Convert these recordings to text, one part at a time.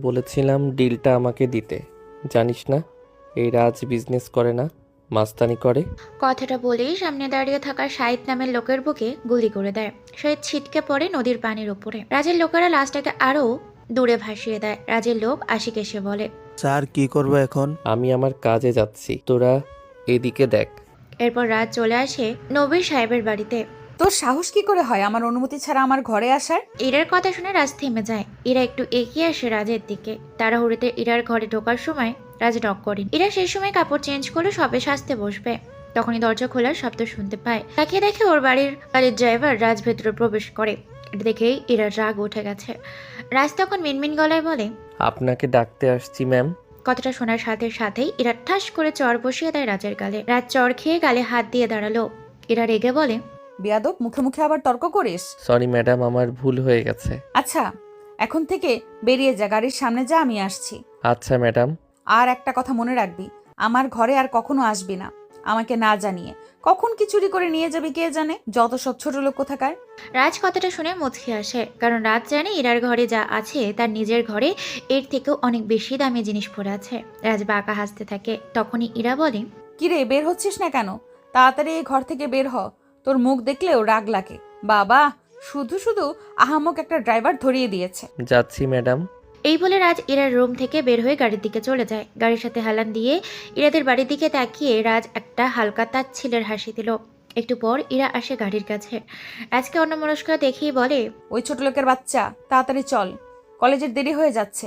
বলেছিলাম ডিলটা আমাকে দিতে। জানিস না এই রাজ বিজনেস করে না, মাস্তানি করে। কথাটা বলেই সামনে দাঁড়িয়ে থাকা শাহিদ নামের লোকের বুকে গুলি করে দেয়। শাহিদ ছিটকে পড়ে নদীর পানির উপরে। রাজের লোকেরা লাশটাকে আরো দূরে ভাসিয়ে দেয়। রাজের লোক আশিক এসে বলে, স্যার কি করবো এখন? আমি আমার কাজে যাচ্ছি, তোরা এদিকে দেখ। এরপর রাজ চলে আসে নবীর সাহেবের বাড়িতে। তোর সাহস কি করে হয় আমার অনুমতি ছাড়া আমার ঘরে আসার? ইরার কথা শুনে রাজ থেমে যায়। ইরা একটু এগিয়ে আসে রাজের দিকে। তাড়াহুড়োতে ইরার ঘরে ঢোকার সময় রাজ নক করেন। ইরা সেই সময় কাপড় চেঞ্জ করে সবে সাজতে বসবে, তখনই দরজা খোলার শব্দ শুনতে পায়। তাকিয়ে দেখে ওর গাড়ির ড্রাইভার রাজ ভেতরে প্রবেশ করে। এটা দেখেই ইরার রাগ উঠে গেছে। রাজ তখন মিনমিন গলায় বলে, আপনাকে ডাকতে আসছি ম্যাম। কথাটা শোনার সাথে সাথেই ইরা ঠাস করে চড় বসিয়ে দেয় রাজের গালে। রাজ চড় খেয়ে গালে হাত দিয়ে দাঁড়ালো। ইরা রেগে বলে, বেয়াদব, মুখে মুখে আবার তর্ক করিস? সরি ম্যাডাম, আমার ভুল হয়ে গেছে। আচ্ছা, এখন থেকে বেরিয়ে যা, গাড়ির সামনে যা, আমি আসছি। আচ্ছা ম্যাডাম। আর একটা কথা মনে রাখবি, আমার ঘরে আর কখনো আসবি না আমাকে না জানিয়ে। কখন কি চুরি করে নিয়ে যাবি কে জানে, যত সব ছোট লোক কোথাকার। রাজ কথাটা শুনে মুচকি আসে, কারণ রাজ জানে ইরার ঘরে যা আছে তার নিজের ঘরে এর থেকেও অনেক বেশি দামি জিনিস পড়ে আছে। রাজ বাঁকা হাসতে থাকে। তখনই ইরা বলে, কিরে, বের হচ্ছিস না কেন? তাড়াতাড়ি এই ঘর থেকে বের হ, তোর মুখ দেখলেও রাগ লাগে। বাবা, শুধু শুধু আহামক একটা ড্রাইভার ধরিয়ে দিয়েছে। যাচ্ছি ম্যাডাম। এই বলে রাজ ইরার রুম থেকে বের হয়ে গাড়ির দিকে চলে যায়। গাড়ির সাথে হেলান দিয়ে ইরাদের বাড়ির দিকে তাকিয়ে রাজ একটা হালকা তাচ্ছিলের হাসি দিল। একটু পর ইরা আসে গাড়ির কাছে। রাজকে অন্যমনস্ক দেখেই বলে, ওই ছোট লোকের বাচ্চা, তাড়াতাড়ি চল, কলেজের দেরি হয়ে যাচ্ছে।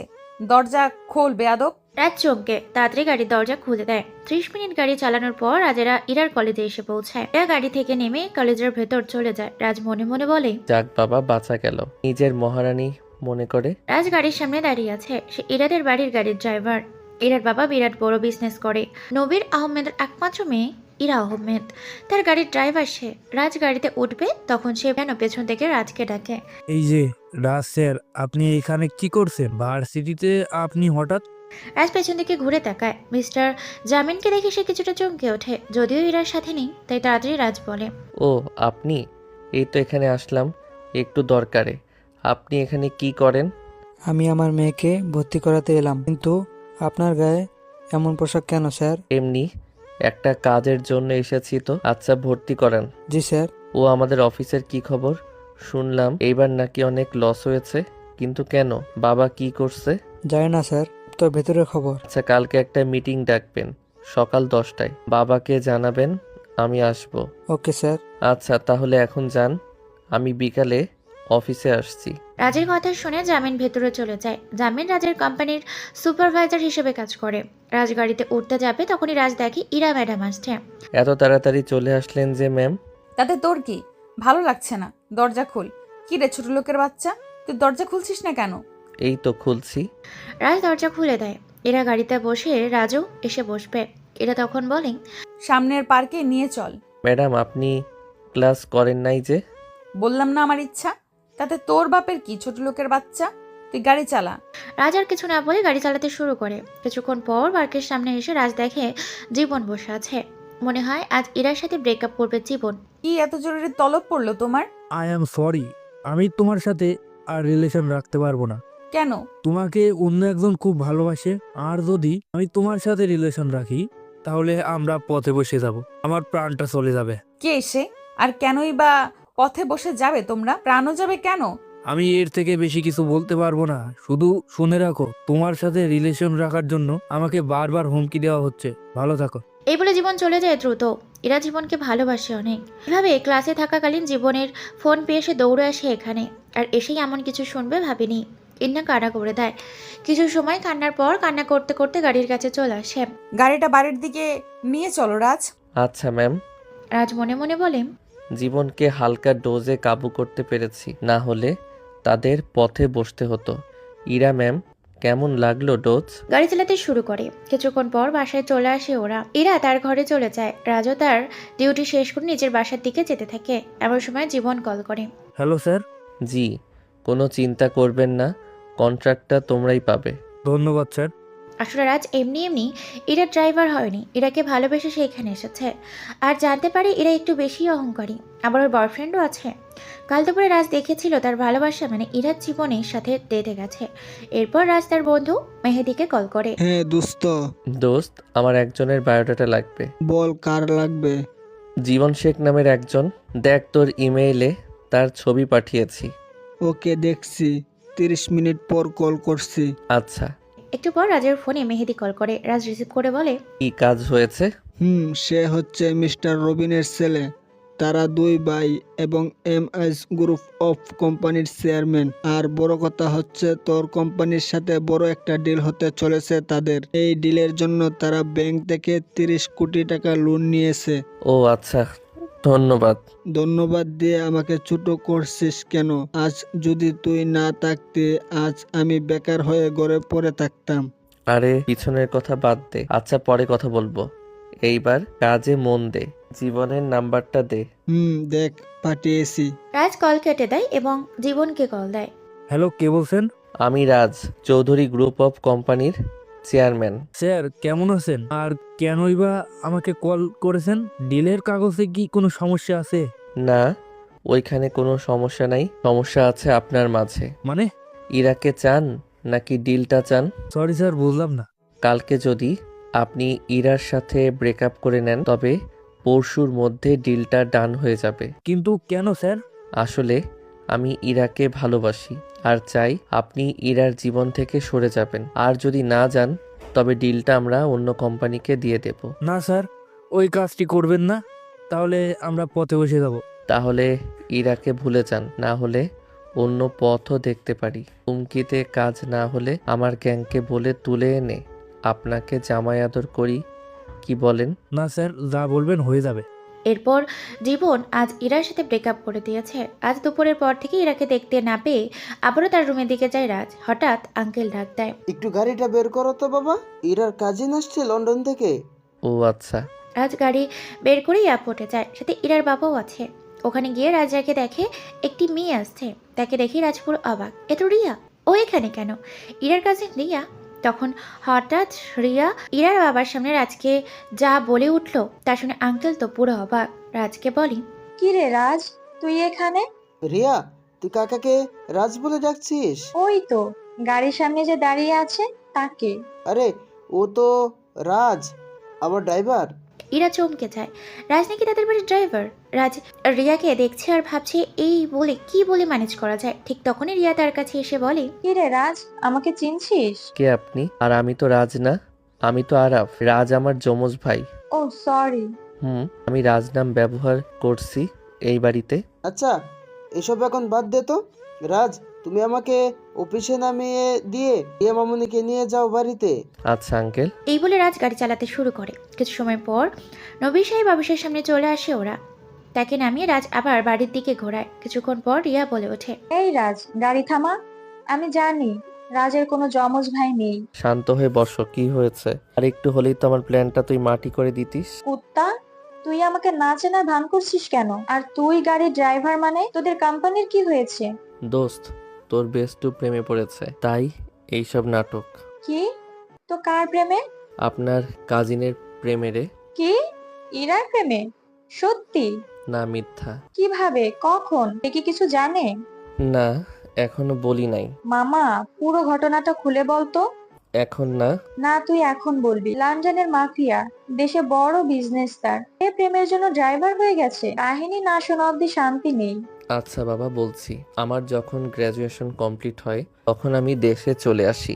দরজা খোল বেয়াদব। রাজ চমকে তাড়াতাড়ি গাড়ির দরজা খুলে দেয়। 30 মিনিট গাড়ি চালানোর পর রাজেরা ইরার কলেজে এসে পৌঁছায়। এরা গাড়ি থেকে নেমে কলেজের ভেতর চলে যায়। রাজ মনে মনে বলে, যাক বাবা, বাঁচা গেল। নিজের মহারানী মনে করে। রাজ গাড়ির সামনে দাঁড়িয়ে আছে। সে ইরাদের বাড়ির গাড়ির ড্রাইভার। ইরার বাবা বিরাট বড় বিজনেস করে। নবীর আহমেদের একমাত্র মেয়ে ইরা আহমেদ তার গাড়ির ড্রাইভার। সে রাজ গাড়িতে উঠবে তখন সে যেন পেছন থেকে রাজকে ডাকে। এই যে রাজ স্যার, আপনি এখানে কি করছেন? ভার্সিটিতে আপনি হঠাৎ? রাজ পেছন দিকে ঘুরে তাকায়। মিস্টার জামিনকে দেখে সে কিছুটা চমকে ওঠে। যদিও ইরার সাথে নেই, তাই তাড়াতাড়ি রাজ বলে, ও আপনি? এই তো এখানে আসলাম একটু দরকারে। আপনি এখানে কি করেন? আমি আমার মেয়েকে ভর্তি করাতে এলাম, কিন্তু আপনার গায়ে এমন পোশাক কেন স্যার? এমনি একটা কাজের জন্য এসেছি তো। আচ্ছা ভর্তি করান। জি স্যার। ও আমাদের অফিসের কি খবর? শুনলাম এইবার নাকি অনেক লস হয়েছে, কিন্তু কেন? বাবা কি করছে? জানি না স্যার, তো ভেতরের খবর। আচ্ছা কালকে একটা মিটিং ডাকবেন সকাল 10টায়, বাবাকে জানাবেন, আমি আসব। Okay sir. আচ্ছা তাহলে এখন যান, আমি বিকালে অফিসে আসছি। রাজের কথা শুনে জামিন ভেতরে চলে যায়। জামিন রাজের কোম্পানির সুপারভাইজার হিসেবে কাজ করে। রাজ গাড়িতে উঠতে যাবে তখনই রাজ দেখে ইরা ম্যাডাম আসছে। এত তাড়াতাড়ি চলে আসলেন যে ম্যাম? তাতে তোর কি? ভালো লাগছে না? দরজা খোল। কি রে ছোট লোকের বাচ্চা, তুই দরজা খুলছিস না কেন? এই তো খুলছি। রাজ দরজা খুলে দেয়। এরা গাড়িতে বসে রাজও এসে বসবে। এরা তখন বলে, সামনের পার্কে নিয়ে চল। ম্যাডাম আপনি ক্লাস করেন নাই যে? বললাম না আমার ইচ্ছা। তাতে তোর বাপের কি, ছোট লোকের বাচ্চা? তুই গাড়ি চালা। রাজ আর কিছু না বলে গাড়ি চালাতে শুরু করে। কিছুক্ষণ পর পার্কের সামনে এসে রাজ দেখে জীবন বসে আছে। মনে হয় আজ ইরার সাথে ব্রেকআপ করবে জীবন। কি এত জরুরি তলব পড়লো তোমার? আই অ্যাম সরি, আমি তোমার সাথে আর রিলেশন রাখতে পারবো না। কেন? তোমাকে অন্য একজন খুব ভালোবাসে, আর যদি আমি তোমার সাথে রিলেশন রাখি তাহলে আমরা পথে বসে যাব, আমার প্রাণটা চলে যাবে। কে এসে আর কেনই বা পথে বসে যাবে? তোমরা প্রাণও যাবে কেন? আমি এর থেকে বেশি কিছু বলতে পারবো না, শুধু শুনে রাখো তোমার সাথে রিলেশন রাখার জন্য আমাকে বারবার হুমকি দেওয়া হচ্ছে। ভালো থাকো। এই বলে জীবন চলে যায় দ্রুত। এরা জীবনকে ভালোবাসে অনেক। এভাবে ক্লাসে থাকাকালীন জীবনের ফোন পেয়ে সে দৌড়ে আসে এখানে। আর এসেই এমন কিছু শুনবে ভাবেনি। ইন্না কান্না করে দেয়। কিছু সময় কান্নার পর কান্না করতে করতে গাড়ির কাছে চলে আসে। গাড়িটা বাড়ির দিকে নিয়ে চলো রাজ। আচ্ছা ম্যাম। রাজ মনে মনে বলে, জীবনকে হালকা ডোজে কাবু করতে পেরেছি, না হলে তাদের পথে বসতে হতো। ইরা ম্যাম, কেমন লাগলো ডোজ? গাড়ি চালাতে শুরু করে। কিছুক্ষণ পর বাসায় চলে আসে ওরা। ইরা তার ঘরে চলে যায়। রাজও তার ডিউটি শেষ করে নিজের বাসার দিকে যেতে থাকে। এমন সময় জীবন কল করে। Hello sir. জি, কোনো চিন্তা করবেন না, কন্ট্রাক্টটা তোমরাই পাবে। ধন্যবাদ স্যার। আসলে রাজ এমনি এমনি এরা ড্রাইভার হয়নি, এরাকে ভালোবেসে সে এখানে এসেছে। আর জানতে পারে এরা একটু বেশি অহংকারী, আবার ওর বয়ফ্রেন্ডও আছে। কাল দুপুরে রাজ দেখেছিল তার ভালোবাসা মানে ইরার জীবনের সাথে ডেটে গেছে। এরপর রাজ তার বন্ধু মেহেদিকে কল করে। হ্যাঁ দোস্ত, দোস্ত, আমার একজনের বায়োডাটা লাগবে। বল কার লাগবে? জীবন শেখ নামের একজন। দেখ তোর ইমেইলে তার ছবি পাঠিয়েছি। ওকে দেখছি, 30 মিনিট পর কল করছি। আচ্ছা, একটু পর রাজের ফোনে মেহেদি কল করে। রাজ রিসিভ করে বলে, কি কাজ হয়েছে? সে হচ্ছে মিস্টার রবিনের ছেলে। তারা দুই ভাই এবং MS গ্রুপ অফ কোম্পানির চেয়ারম্যান। আর বড় কথা হচ্ছে তোর কোম্পানির সাথে বড় একটা ডিল হতে চলেছে তাদের। এই ডিলের জন্য তারা ব্যাংক থেকে 30 কোটি টাকা লোন নিয়েছে। ও আচ্ছা, ধন্যবাদ। ধন্যবাদ দিয়ে আমাকে ছোট করছিস কেন? আজ যদি তুই না থাকতে আজ আমি বেকার হয়ে ঘরে পড়ে থাকতাম। আরে পিছনের কথা বাদ দে, আচ্ছা পরে কথা বলবো। এইবার কাজে মন দে। জীবনের নাম্বারটা দে। দেখ পাঠিয়েছি। রাজ কল কেটে দেয় এবং জীবনকে কল দেয়। হ্যালো, কে বলছেন? আমি রাজ, চৌধুরী গ্রুপ অফ কোম্পানির চেয়ারম্যান। স্যার কেমন আছেন? আর কেনই বা আমাকে কল করেছেন? ডিলের কাগজে কি কোনো সমস্যা আছে? না, ওইখানে কোনো সমস্যা নাই, সমস্যা আছে আপনার মাঝে। মানে? ইরাকে চান নাকি ডিলটা চান? সরি স্যার, বুঝলাম না। কালকে যদি আপনি ইরার সাথে ব্রেকআপ করে নেন তবে পরশুর মধ্যে ডিলটা ডান হয়ে যাবে। কিন্তু কেন স্যার? আসলে আমি ইরাকে ভালোবাসি আর চাই আপনি ইরার জীবন থেকে সরে যাবেন। আর যদি না যান তবে ডিলটা আমরা অন্য কোম্পানিকে দিয়ে দেব। না স্যার, ওই কাজটি করবেন না, তাহলে আমরা পথে বসে যাব। তাহলে ইরাকে ভুলে যান, না হলে অন্য পথও দেখতে পারি। হুমকিতে কাজ না হলে আমার গ্যাংকে বলে তুলে এনে আপনাকে জামাই আদর করি, কি বলেন? না স্যার, যা বলবেন হয়ে যাবে। এরপর জীবন আজ ইরার সাথে ব্রেকআপ করে দিয়েছে। আজ দুপুরের পর থেকে ইরাকে দেখতে না পেয়ে আবারও তার রুমের দিকে যায় রাজ। হঠাৎ আঙ্কেল ডাক দেয়। একটু গাড়িটা বের করো তো বাবা, ইরার কাজিন আসছে লন্ডন থেকে। ও আচ্ছা। রাজ গাড়ি বের করে এয়ারপোর্টে যায়, সাথে ইরার বাবাও আছে। ওখানে গিয়ে রাজাকে দেখে একটি মেয়ে আসছে। তাকে দেখে রাজ পুরো অবাক, এ তো রিয়া, ও এখানে কেন? ইরার কাছে রিয়া। তখন হঠাৎ রিয়া ইরার বাবার সামনে রাজকে যা বলে উঠলো তা শুনে আঙ্কেল তো পুরো অবাক। রাজকে বলে, কি রে রাজ, তুই এখানে? রিয়া, তুই কাকাকে রাজ বলে ডাকছিস? ওই তো গাড়ির সামনে যে দাঁড়িয়ে আছে তাকে। আরে ও তো রাজ, আমার ড্রাইভার। ইরা চমকে যায়। রাজ নাকি তাদের বাড়ির ড্রাইভার। রাজ রিয়াকে দেখছে আর ভাবছে এই বলে কি বলে ম্যানেজ করা যায়। ঠিক তখনই রিয়া তার কাছে এসে বলে, কি রে রাজ, আমাকে চিনছিস? কে আপনি? আর আমি তো রাজ না, আমি তো আরাফ। রাজ আমার যমজ ভাই। ও সরি। আমি রাজ নাম ব্যবহার করছি এই বাড়িতে। আচ্ছা এসব এখন বাদ দে তো। রাজ, তুমি আমাকে অফিসে নামিয়ে দিয়ে রিয়া মামুনিকে নিয়ে যাও বাড়িতে। আচ্ছা আঙ্কেল। এই বলে রাজ গাড়ি চালাতে শুরু করে। কিছু সময় পর নবী সাহেব অফিসের সামনে চলে আসে ওরা। তাকে নামিয়ে রাজ আবার বাড়ির দিকে ঘোরায়। কিছুক্ষণ পর রিয়া বলে ওঠে, এই রাজ, গাড়ি থামা। আমি জানি রাজের কোনো জমজ ভাই নেই। শান্ত হয়ে বসো, কি হয়েছে? আর একটু হলেই তো আমার প্ল্যানটা তুই মাটি করে দিতিস। কুত্তা, তুই আমাকে না চেনার ভান করছিস কেন? আর তুই গাড়ির ড্রাইভার মানে তোদের কোম্পানির কি হয়েছে? দোস্ত, তোর বেস্টু প্রেমে পড়েছে, তাই এইসব নাটক। কি? তো কার প্রেমে? আপনার কাজিনের প্রেমেরে। কি? ইরার প্রেমে? সত্যি? না, মিথ্যা। কিভাবে, কখন? সে কি কিছু জানে? না, এখনো বলি নাই। মামা, পুরো ঘটনাটা খুলে বলতো। এখন না। না, তুই এখন বলবি। লন্ডনের মাফিয়া, দেশে বড় বিজনেস তার, এ প্রেমের জন্য ড্রাইভার হয়ে গেছে। কাহিনী না শোনা অব্দি শান্তি নেই। আচ্ছা বাবা, বলছি। আমার যখন গ্র্যাজুয়েশন কমপ্লিট হয় তখন আমি দেশে চলে আসি।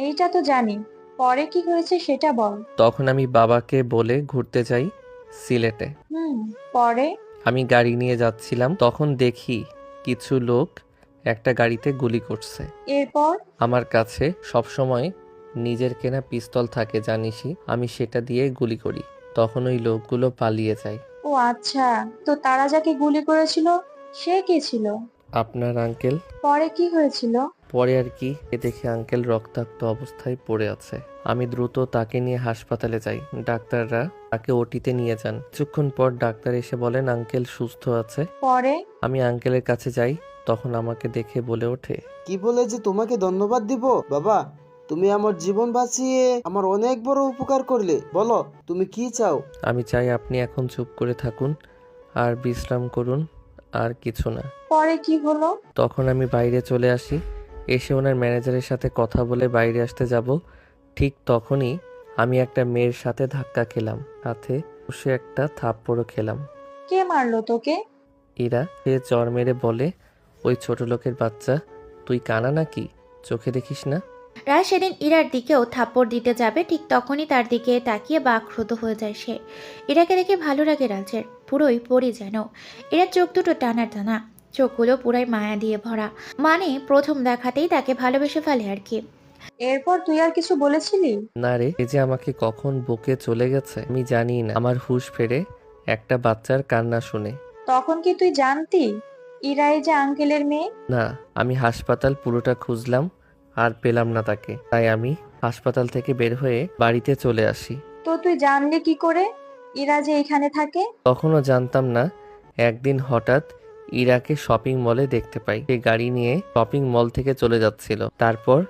এইটা তো জানি, পরে কি হয়েছে সেটা বল। তখন আমি বাবাকে বলে ঘুরতে যাই সিলেটে। পরে? আমি গাড়ি নিয়ে যাচ্ছিলাম, তখন দেখি কিছু লোক একটা গাড়িতে গুলি করছে। এরপর? আমার কাছে সবসময় নিজের কেনা পিস্তল থাকে জানিসই, আমি সেটা দিয়ে গুলি করি। তখন ওই লোকগুলো পালিয়ে যায়। ও আচ্ছা, তো তারা যাকে গুলি করেছিল সে কে ছিল? আপনার আঙ্কেল। পরে কি হয়েছিল? পরে আর কি, এ দেখে আঙ্কেল রক্তাক্ত অবস্থায় পড়ে আছে। আমি দ্রুত তাকে নিয়ে হাসপাতালে যাই। ডাক্তাররা তাকে ওটিতে নিয়ে যান। কিছুক্ষণ পর ডাক্তার এসে বলেন আঙ্কেল সুস্থ আছে। পরে? আমি আঙ্কেলের কাছে যাই, তখন আমাকে দেখে বলে ওঠে, কি বলে যে তোমাকে ধন্যবাদ দিব বাবা, তুমি আমার জীবন বাঁচিয়ে আমার অনেক বড় উপকার করলে। বলো তুমি কি চাও? আমি চাই আপনি এখন চুপ করে থাকুন আর বিশ্রাম করুন, আর কিছু না। পরে কি হলো? তখন আমি বাইরে চলে আসি। এসে ওনার ম্যানেজারের সাথে কথা বলে বাইরে আসতে যাব, ঠিক তখনই আমি একটা মেয়ের সাথে ধাক্কা খেলাম, সাথে বসে একটা থাপ্পড়ও খেলাম। কে মারলো তোকে? ইরা সে চর মেরে বলে, ওই ছোট লোকের বাচ্চা, তুই কানা নাকি, চোখে দেখিস না? রাজ সেদিন ইরার দিকেও থাপ্পড় দিতে যাবে, ঠিক তখনই তার দিকে তাকিয়ে বাকরুদ্ধ হয়ে যায় সে। ইরাকে দেখে ভালো লাগে রাজের, পুরোই পরি যেন। ইরার চোখ দুটো টানা টানা, চোখগুলো পুরাই মায়া দিয়ে ভরা, মানে প্রথম দেখাতেই তাকে ভালোবেসে ফেলে আর কি। এরপর তুই আর কিছু বলেছিলি? না রে, এ যে আমাকে কখন বুকে চলে গেছে আমি জানি না। আমার হুঁশ ফেরে একটা বাচ্চার কান্না শুনে। তখন কি তুই জানতি ইরাই যে আঙ্কেলের মেয়ে? না, আমি হাসপাতাল পুরোটা খুঁজলাম আর পেলাম না তাকে, তাই আমি হাসপাতাল থেকে বের হয়ে বাড়িতে চলে আসি। তো তুই জানলি কি করে ইরা যে এখানে থাকে? তখনও জানতাম না। একদিন হঠাৎ ইরাকে শপিং মলে দেখতে পাই, সে গাড়ি নিয়ে শপিং মল থেকে চলে যাচ্ছিল। তারপর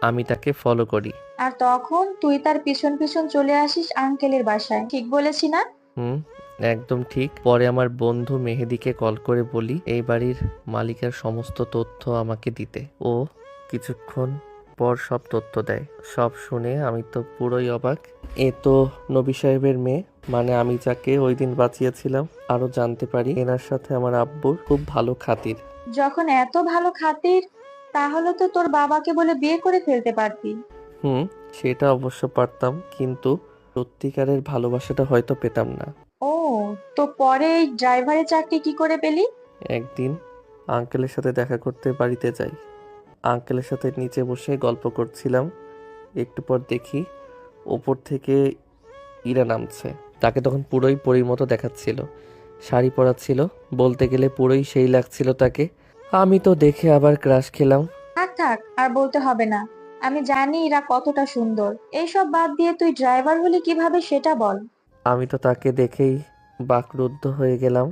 আমি তাকে ফলো করি। আর তখন তুই তার পিছন পিছন চলে আসিস আঙ্কেলের বাসায়, ঠিক বলেছি না? হুম, একদম ঠিক। পরে আমার বন্ধু মেহেদিকে কল করে বলি এই বাড়ির মালিকের সমস্ত তথ্য আমাকে দিতে। ও কিছুক্ষণ পর সব তথ্য দেয়। সব শুনে আমি তো পুরোই অবাক। এ তো নবী সাহেবের মেয়ে, মানে আমি যাকে ওই দিন বাঁচিয়েছিলাম। আরো জানতে পারি এনার সাথে আমার আব্বুর খুব ভালো খাতির। যখন এত ভালো খাতির, তাহলে তো তোর বাবাকে বলে বিয়ে করে ফেলতে পারতি। হুম, সেটা অবশ্য পারতাম, কিন্তু সত্যিকারের ভালোবাসাটা হয়তো পেতাম না। ও, তো পরে এই ড্রাইভারের চাকরি কি করে পেলি? একদিন আঙ্কেলের সাথে দেখা করতে বাড়িতে যাই। আঙ্কেলের সাথে নিচে বসে গল্প করছিলাম। একটু পর দেখি ওপর থেকে ইরা নামছে। তাকে তখন পুরোই পরীর মতো দেখাচ্ছিল, শাড়ি পরা ছিল, বলতে গেলে পুরোই সেই লাগছিল তাকে। আমি তো দেখে আবার ক্রাশ খেলাম। থাক থাক, আর বলতে হবে না। আমি জানি ইরা কতটা সুন্দর। এইসব বাদ দিয়ে তুই ড্রাইভার হলি কিভাবে সেটা বল। আমি তো তাকে দেখেই বাকরুদ্ধ হয়ে গেলাম,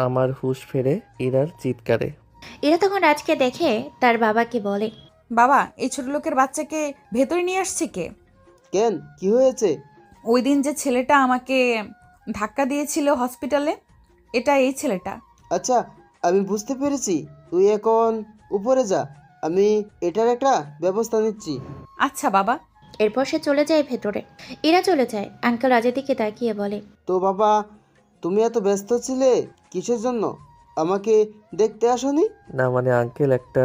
আমার হুঁশ ফেরে ইরার চিৎকারে। ইরা তখন রাজকে দেখে তার বাবাকে বলে, বাবা, এই ছোট লোকের বাচ্চাকে ভেতরে নিয়ে আসছে কে? কেন, কি হয়েছে? ওই দিন যে ছেলেটা আমাকে ধাক্কা দিয়েছিল হসপিটালে, এটা এই ছেলেটা। আচ্ছা, আমি বুঝতে পেরেছি। তুই এখন উপরে যা, আমি এটার একটা ব্যবস্থা নিচ্ছি। আচ্ছা বাবা। এরপর সে চলে যায় ভেতরে। ইরা চলে যায়, আঙ্কেল রাজের দিকে তাকিয়ে বলে, তো বাবা, তুমি এত ব্যস্ত ছিলে কিসের জন্য? আমাকে দেখতে আসোনি? না মানে আঙ্কেল, একটা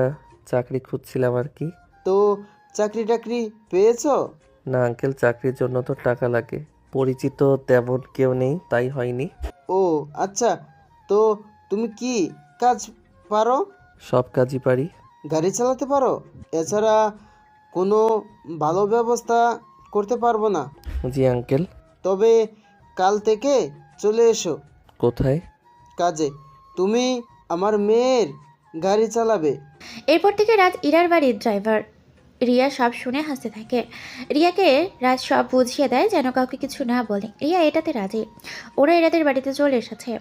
চাকরি খুঁজছিলাম আর কি। তো চাকরি টাকরি পেয়েছো? না আঙ্কেল, চাকরির জন্য তো টাকা লাগে, পরিচিত তেমন কেউ নেই, তাই হয়নি। ও আচ্ছা, তো তুমি কি কাজ পারো? সব কাজই পারি। গাড়ি চালাতে পারো? এছাড়া কোনো ভালো ব্যবস্থা করতে পারবো না। জি আঙ্কেল। তবে কাল থেকে চলে এসো কোথায়? কাজে। তুমি আমার মেয়ের গাড়ি চালাবে। এরপর থেকে রাজ ইরার বাড়ির ড্রাইভার। রিয়া সব শুনে হাসতে থাকে। রিয়াকে রাজ সব বুঝিয়ে দেয় যেন কাউকে কিছু না বলে। রিয়া এটাতে রাজি। ওরা ইরাদের বাড়িতে চলে এসেছে।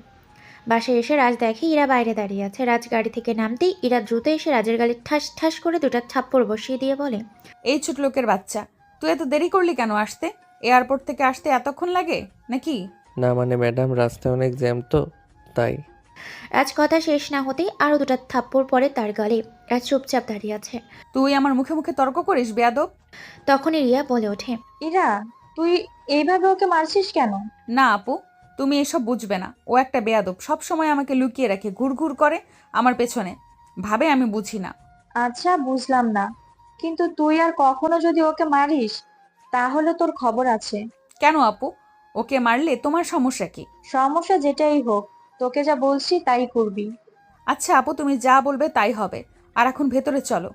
বাসায় এসে রাজ দেখে ইরা বাইরে দাঁড়িয়ে আছে। রাজ গাড়ি থেকে নামতেই ইরা দ্রুত এসে রাজের গালে ঠাস ঠাস করে দুটা থাপ্পড় বসিয়ে দিয়ে বলে, এই ছোট লোকের বাচ্চা, তুই এত দেরি করলি কেন আসতে? এয়ারপোর্ট থেকে আসতে এতক্ষণ লাগে নাকি? না মানে ম্যাডাম, রাস্তায় অনেক জ্যাম তো, তাই। রাজ কথা শেষ না হতেই আরও দুটা থাপ্পড় পড়ে তার গালে। রাজ চুপচাপ দাঁড়িয়ে আছে। তুই আমার মুখে মুখে তর্ক করিস বেয়াদব? তখনই রিয়া বলে ওঠে, ইরা, তুই এইভাবে ওকে মারছিস কেন? না আপু, তুমি এসব বুঝবে না। ও একটা বেয়াদব, সব সময় আমাকে লুকিয়ে রাখে, ঘুরঘুর করে আমার পেছনে, ভাবে আমি বুঝি না। আচ্ছা, বুঝলাম না, কিন্তু তুই আর কখনো যদি ওকে মারিস তাহলে তোর খবর আছে। কেন আপু, ওকে মারলে তোমার সমস্যা কি? সমস্যা যেটাই হোক, তোকে যা বলছি তাই করবি। আচ্ছা আপু, তুমি যা বলবে তাই হবে। আর এখন ভেতরে চলো।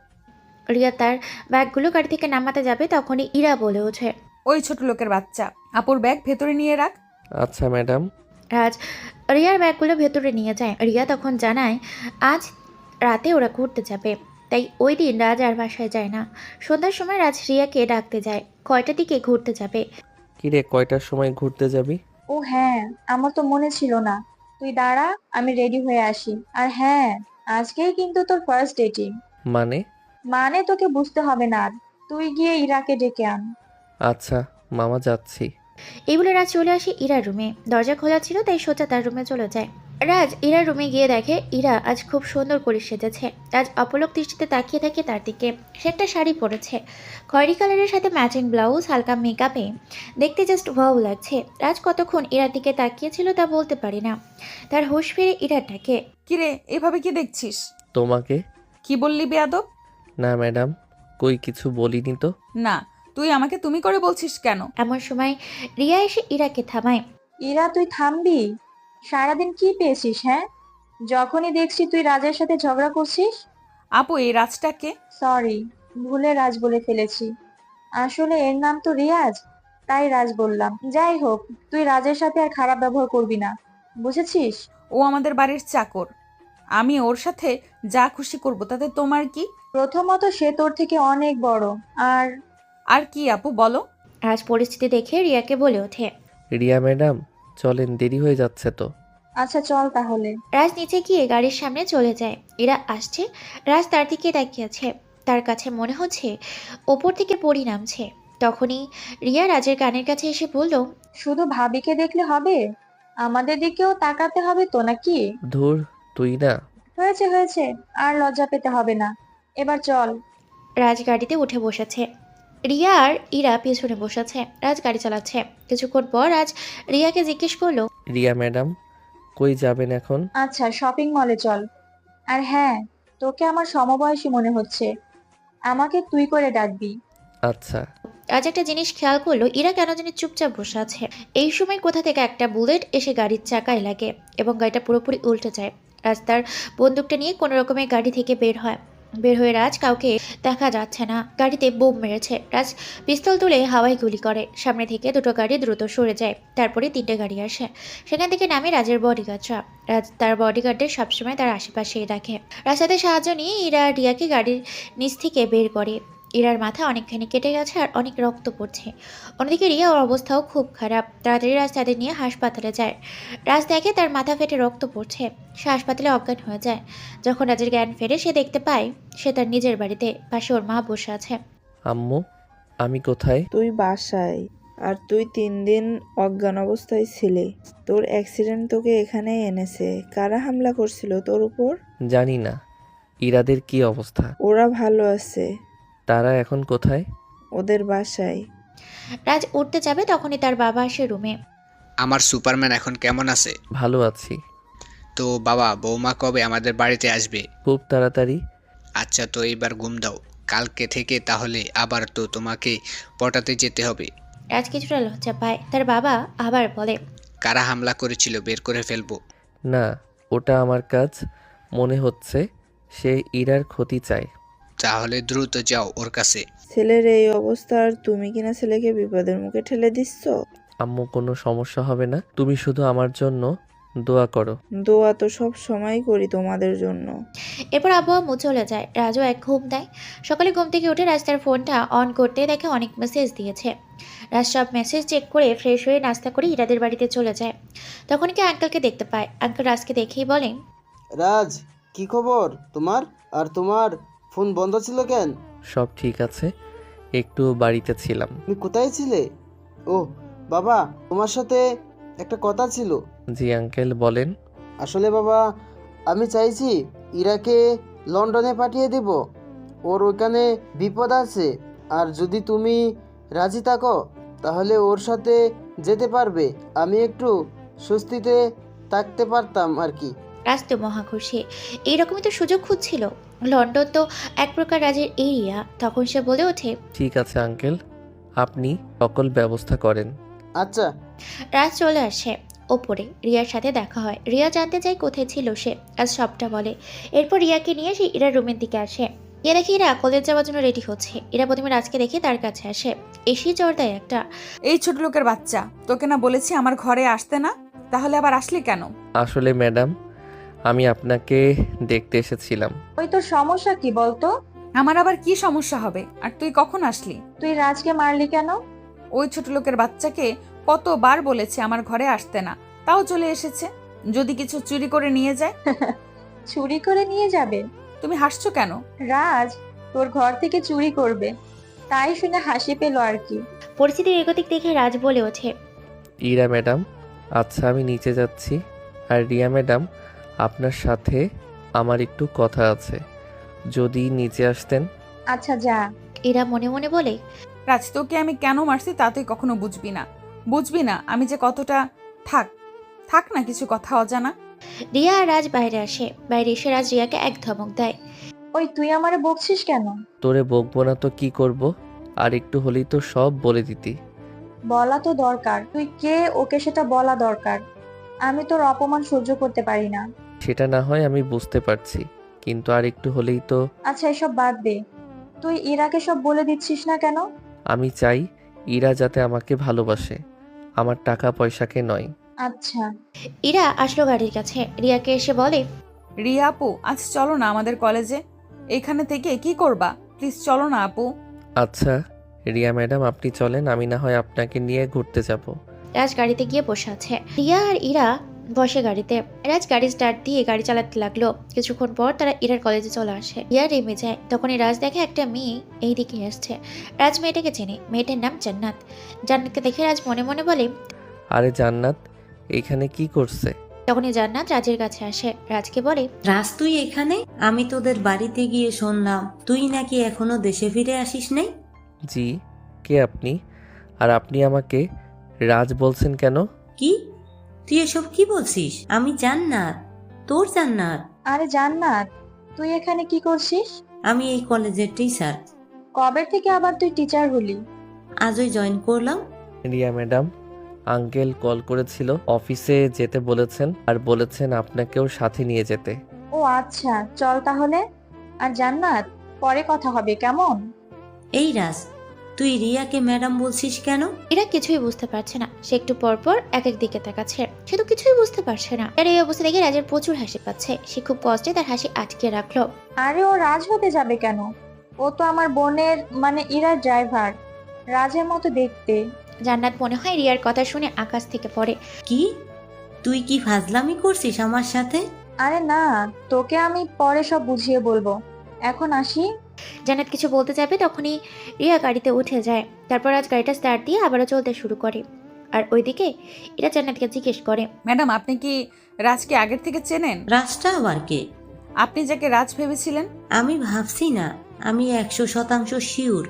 রিয়া তার ব্যাগগুলো গাড়ি থেকে নামাতে যাবে, তখনই ইরা বলে ওঠে, ওই ছোট লোকের বাচ্চা, আপুর ব্যাগ ভেতরে নিয়ে রাখ। আচ্ছা ম্যাডাম। রাজ রিয়ার ব্যাগগুলো ভেতরে নিয়ে যায়। রিয়া তখন জানায় আজ রাতে ওরা ঘুরতে যাবে, তাই ওই দিন রাজ আর বাসায় যায় না। সন্ধ্যার সময় রাজ রিয়াকে ডাকতে যায়, কয়টার দিকে ঘুরতে যাবে। কিরে, কয়টার সময় ঘুরতে যাবি? ও হ্যাঁ, আমার তো মনে ছিল না। তুই দাঁড়া, আমি রেডি হয়ে আসি। আর হ্যাঁ, আজকেই কিন্তু তোর ফার্স্ট ডেটিং। মানে? মানে তোকে বুঝতে হবে না আর। তুই গিয়ে ইরাকে ডেকে আন। আচ্ছা মামা, যাচ্ছি। এই বলে রাজ চলে আসে ইরার রুমে। দরজা খোলা ছিল তাই সোজা তার রুমে চলে যায়। রাজ ইরার রুমে গিয়ে দেখে ইরা আজ খুব সুন্দর করে সেজেছে। রাজ অপলক দৃষ্টিতে তাকিয়ে থাকে তার দিকে। সে একটা শাড়ি পরেছে, খয়েরি কালারের সাথে ম্যাচিং ব্লাউজ, হালকা মেকআপে দেখতে জাস্ট ওয়াও লাগছে। রাজ কতক্ষণ ইরার দিকে তাকিয়েছিল তা বলতে পারি না। তার হুঁশ ফিরে ইরাটাকে। কিরে, এভাবে কি দেখছিস? তোমাকে? কি বললি বেয়াদব? না ম্যাডাম, কই কিছু বলিনি তো। না, তুই আমাকে তুমি করে বলছিস কেন? এমন সময় রিয়া এসে ইরাকে থামায়। ইরা, তুই থামবি? সারাদিন কি পেয়েছিস? হ্যাঁ, যখনই দেখছি তুই রাজের সাথে ঝগড়া করছিস। আপু, এই রাজটাকে? সরি, ভুলে রাজ বলে ফেলেছি। আসলে এর নাম তো রিয়াজ, তাই রাজ বললাম। যাই হোক, তুই রাজের সাথে আর খারাপ ব্যবহার করবি না, বুঝেছিস? ও আমাদের বাড়ির চাকর, আমি ওর সাথে যা খুশি করব, তাতে তোমার কি? প্রথমত সে তোর থেকে অনেক বড়, আর আর কি আপু, বলো। রাজ পরিস্থিতি দেখে রিয়াকে বলে ওঠে। রিয়া ম্যাডাম চলেন, দেরি হয়ে যাচ্ছে তো। আচ্ছা চল তাহলে। রাজ নিচে গিয়ে গাড়ির সামনে চলে যায়। এরা আসছে। রাজ তার দিকে তাকিয়ে আছে। তার কাছে মনে হচ্ছে ওপর থেকে পরি নামছে। তখনই রিয়া রাজের কানের কাছে এসে বলল, শুধু ভাবিকে দেখলে হবে, আমাদের দিকেও তাকাতে হবে তো নাকি? ধুর, তুই না। হয়েছে হয়েছে, আর লজ্জা পেতে হবে না, এবার চল। রাজ গাড়িতে উঠে বসেছে। রিয়া আর ইরা পেছনে বসেছে। রাজ গাড়ি চালাচ্ছে। কিছুক্ষণ পর রাজ রিয়াকে জিজ্ঞেস করলো, রিয়া ম্যাডাম কই যাবেন এখন? আচ্ছা, শপিং মলে চল। আর হ্যাঁ, তোকে আমার সমবয়সী মনে হচ্ছে, আমাকে তুই করে ডাকবি। আচ্ছা। রাজ একটা জিনিস খেয়াল করলো, ইরা কেন জানি চুপচাপ বসে আছে। এই সময় কোথা থেকে একটা বুলেট এসে গাড়ির চাকায় লাগে এবং গাড়িটা পুরোপুরি উল্টে যায়। রাজ তার বন্দুকটা নিয়ে কোনো রকমে গাড়ি থেকে বের হয়ে রাজ কাউকে দেখা যাচ্ছে না। গাড়িতে বোম মেরেছে। রাজ পিস্তল তুলে হাওয়ায় গুলি করে। সামনে থেকে দুটো গাড়ি দ্রুত সরে যায়। তারপরে তিনটে গাড়ি আসে। সেখান থেকে নামে রাজের বডিগার্ডরা। রাজ তার বডিগার্ডদের সবসময় তার আশেপাশেই রাখে। রাজ তাদের সাহায্য নিয়ে ইরা রিয়াকে গাড়ির নিচ থেকে বের করে। ইরার মাথা অনেকখানি কেটে গেছে আর অনেক রক্ত পড়ছে। অন্যদিকে রিয়ার অবস্থাও খুব খারাপ। তাড়াতাড়ি রাজ তাদের নিয়ে হাসপাতালে যায়। রাজ দেখে তার মাথা ফেটে রক্ত পড়ছে। সে হাসপাতালে অজ্ঞান হয়ে যায়। যখন রাজের জ্ঞান ফেরে সে দেখতে পায় সে তার নিজের বাড়িতে, পাশে ওর মা বসে আছে। আম্মু, আমি কোথায়? তুই বাসায়, আর তুই 3 দিন অজ্ঞান অবস্থায় ছিলি। তোর অ্যাক্সিডেন্ট তোকে এখানে এনেছে। কারা হামলা করছিল তোর উপর? জানি না। ইরাদের কি অবস্থা? ওরা ভালো আছে, তারা এখন কোথায়? ওদের বাসায়। রাজ উঠতে যাবে তখনই তার বাবা আসে রুমে। আমার সুপারম্যান এখন কেমন আছে? ভালো আছি। তো বাবা, বৌমা কবে আমাদের বাড়িতে আসবে? খুব তাড়াতাড়ি। আচ্ছা, তো এবার ঘুম দাও। কালকে থেকে তাহলে আবার তো তোমাকে পটাতে যেতে হবে। রাজ কিছুটা লজ্জা পায়। তার বাবা আবার বলে, কারা হামলা করেছিল বের করে ফেলবো। না, ওটা আমার কাজ। মনে হচ্ছে সে ইরার ক্ষতি চায়। তাহলে দ্রুত যাও ওর কাছে। ছেলের এই অবস্থা, আর তুমি কিনা ছেলেকে বিপদের মুখে ঠেলে দিচ্ছ। আম্মু, কোনো সমস্যা হবে না। তুমি শুধু আমার জন্য দোয়া করো। দোয়া তো সব সময় করি তোমাদের জন্য। এরপর আব্বু আম্মু চলে যায়। রাজও এক ঘুম দেয়। সকালে ঘুম থেকে উঠে রাজ তার ফোনটা অন করতে দেখে অনেক মেসেজ দিয়েছে। রাজ সব মেসেজ চেক করে ফ্রেশ হয়ে নাস্তা করে ইরাদের বাড়িতে চলে যায়। তখন কি আঙ্কেলকে দেখতে পায়। আঙ্কেল রাজকে দেখেই বলেন, রাজ, কি খবর তোমার? আর তোমার ফোন বন্ধ ছিল কেন? সব ঠিক আছে, একটু বাড়িতে ছিলাম। তুমি কোথায় ছিলে? ও বাবা, তোমার সাথে একটা কথা ছিল। জি আঙ্কেল, বলেন। আসলে বাবা, আমি চাইছি ইরাকে লন্ডনে পাঠিয়ে দেব। ওর ওইখানে বিপদ আছে, আর যদি তুমি রাজি থাকো তাহলে ওর সাথে যেতে পারবে। আমি একটু স্বস্তিতে থাকতে পারতাম আর কি। রাজ তো মহা খুশি। এইরকমই তো সুযোগ খুঁজছিল। লন্ডন তো এক প্রকার রাজের এরিয়া। তখন সে বলে ওঠে, ঠিক আছে আঙ্কেল, আপনি সকল ব্যবস্থা করেন। আচ্ছা। রাজ চলে আসে। ওপরে রিয়ার সাথে দেখা হয়। রিয়া জানতে চায় কোথায় ছিল সে। রাজ সবটা বলে। এরপর রিয়াকে নিয়ে সে ইরার রুমের দিকে আসে। ইয়া দেখে ইরা কলেজ যাওয়ার জন্য রেডি হচ্ছে। ইরা প্রথমে রাজকে দেখে তার কাছে আসে। এসে জ্বর দেয় একটা। এই ছোট লোকের বাচ্চা, তোকে না বলেছি আমার ঘরে আসতে না? তাহলে আবার আসলি কেন? আসলে ম্যাডাম, আমি আপনাকে দেখতে এসেছিলাম। ওই তোর সমস্যা কি বলতো? আমার আবার কি সমস্যা হবে? আর তুই কখন আসলি? তুই রাজকে মারলি কেন? ওই ছোট লোকের বাচ্চাকে কতবার বলেছে আমার ঘরে আসতে না, তাও চলে এসেছে। যদি কিছু চুরি করে নিয়ে যায়? চুরি করে নিয়ে যাবে? তুমি হাসছো কেন? রাজ তোর ঘর থেকে চুরি করবে, তাই শুনে হাসি পেল আর কি। পরিস্থিতির এগোতিক দেখে রাজ বলে ওঠে, ইরা ম্যাডাম, আচ্ছা আমি নিচে যাচ্ছি। আর রিয়া ম্যাডাম, আপনার সাথে আমার একটু কথা আছে, যদি নিচে আসতেন। আচ্ছা যা। ইরা মনে মনে বলে, রাজ, তোকে আমি কেন মারছি তা তুই কখনো বুঝবি না আমি যে কতটা। থাক থাক না, কিছু কথা অজানা। রিয়া আর রাজ বাইরে আসে। বাইরে এসে রাজ রিয়াকে এক ধমক দেয়। ওই তুই আমারে বকছিস কেন? তোরে বকবো না তো কি করব, আর একটু হলেই তো সব বলে দিতি। বলা তো দরকার, তুই কে ওকে সেটা বলা দরকার। আমি তোর অপমান সহ্য করতে পারি না। সেটা না হয় আমি বুঝতে পারছি, কিন্তু আর একটু হলেই তো। আচ্ছা এসব বাদ দে, তুই ইরাকে সব বলে দিচ্ছিস না কেন? আমি চাই ইরা যাতে আমাকে ভালোবাসে, আমার টাকা পয়সাকে নয়। আচ্ছা। ইরা আসলো গাড়ির কাছে। রিয়াকে এসে বলে, রিয়া আপু, আজ চলো না আমাদের কলেজে। এখানে থেকে কি করবা? প্লিজ চলো না আপু। আচ্ছা রিয়া ম্যাডাম, আপনি চলেন, আমি না হয় আপনাকে নিয়ে ঘুরতে যাব। রাজ গাড়িতে গিয়ে বসে আছে। রিয়া আর ইরা বসে গাড়িতে। রাজ গাড়ি স্টার্ট দিয়ে গাড়ি চালাতে লাগলো। কিছুক্ষণ পর তারা ইরার কলেজে চলে আসে। রিয়া নেমে যায়। তখনই রাজ দেখে একটা মেয়ে এই দিকে আসছে। রাজ মেয়েটাকে চেনে। মেয়েটার নাম জান্নাত। জান্নাতকে দেখে রাজ মনে মনে বলে, আরে জান্নাত, এইখানে কি করছে? তখনই জান্নাত রাজের কাছে আসে। রাজকে বলে, রাজ তুই এখানে? আমি তোদের বাড়িতে গিয়ে শুনলাম তুই নাকি এখনো দেশে ফিরে আসিস নাই। জি, কে আপনি? আর আপনি আমাকে রাজ বলছেন কেন? কি? তুই এসব কি বলছিস? আমি জান্নাত, তোর জান্নাত। আরে জান্নাত, তুই এখানে কি করছিস? আমি এই কলেজের টিচার। কবে থেকে আবার তুই টিচার হলি? আজই জয়েন করলাম। রিয়া ম্যাডাম, আঙ্কেল কল করেছিল, অফিসে যেতে বলেছেন আর বলেছেন আপনাকেও সাথে নিয়ে যেতে। ও আচ্ছা, চল তাহলে। আর জান্নাত, পরে কথা হবে কেমন? এই রাজ, তুই রিয়াকে ম্যাডাম বলছিস কেন? এরা কিছুই বুঝতে পারছে না। সে একটু পর পর এক এক দিকে তাকাচ্ছে। সে তো কিছুই বুঝতে পারছে না। আর এই অবস্থা দেখে রাজের প্রচুর হাসি পাচ্ছে। সে খুব কষ্টে তার হাসি আটকে রাখলো। আরে ও রাজ হতে যাবে কেন? ও তো আমার বোনের মানে ইরার ড্রাইভার। রাজের মতো দেখতে। জান্নাত মনে হয় রিয়ার কথা শুনে আকাশ থেকে পড়ে। কি? তুই কি ফাজলামি করছিস আমার সাথে? আরে না, তোকে আমি পরে সব বুঝিয়ে বলবো। এখন আসি। জান্নাত কিছু বলতে যাবে, তখনই রিয়া গাড়িতে উঠে যায়। তারপর আজ গাড়িটা স্টার্ট দিয়ে আবারও চলতে শুরু করে। আর ওইদিকে এরা জান্নাতকে জিজ্ঞেস করে, ম্যাডাম, আপনি কি রাজকে আগের থেকে চেনেন? রাজটা আবার কে? আপনি যাকে রাজ ভেবেছিলেন। আমি ভাবছি না, আমি 100% শিওর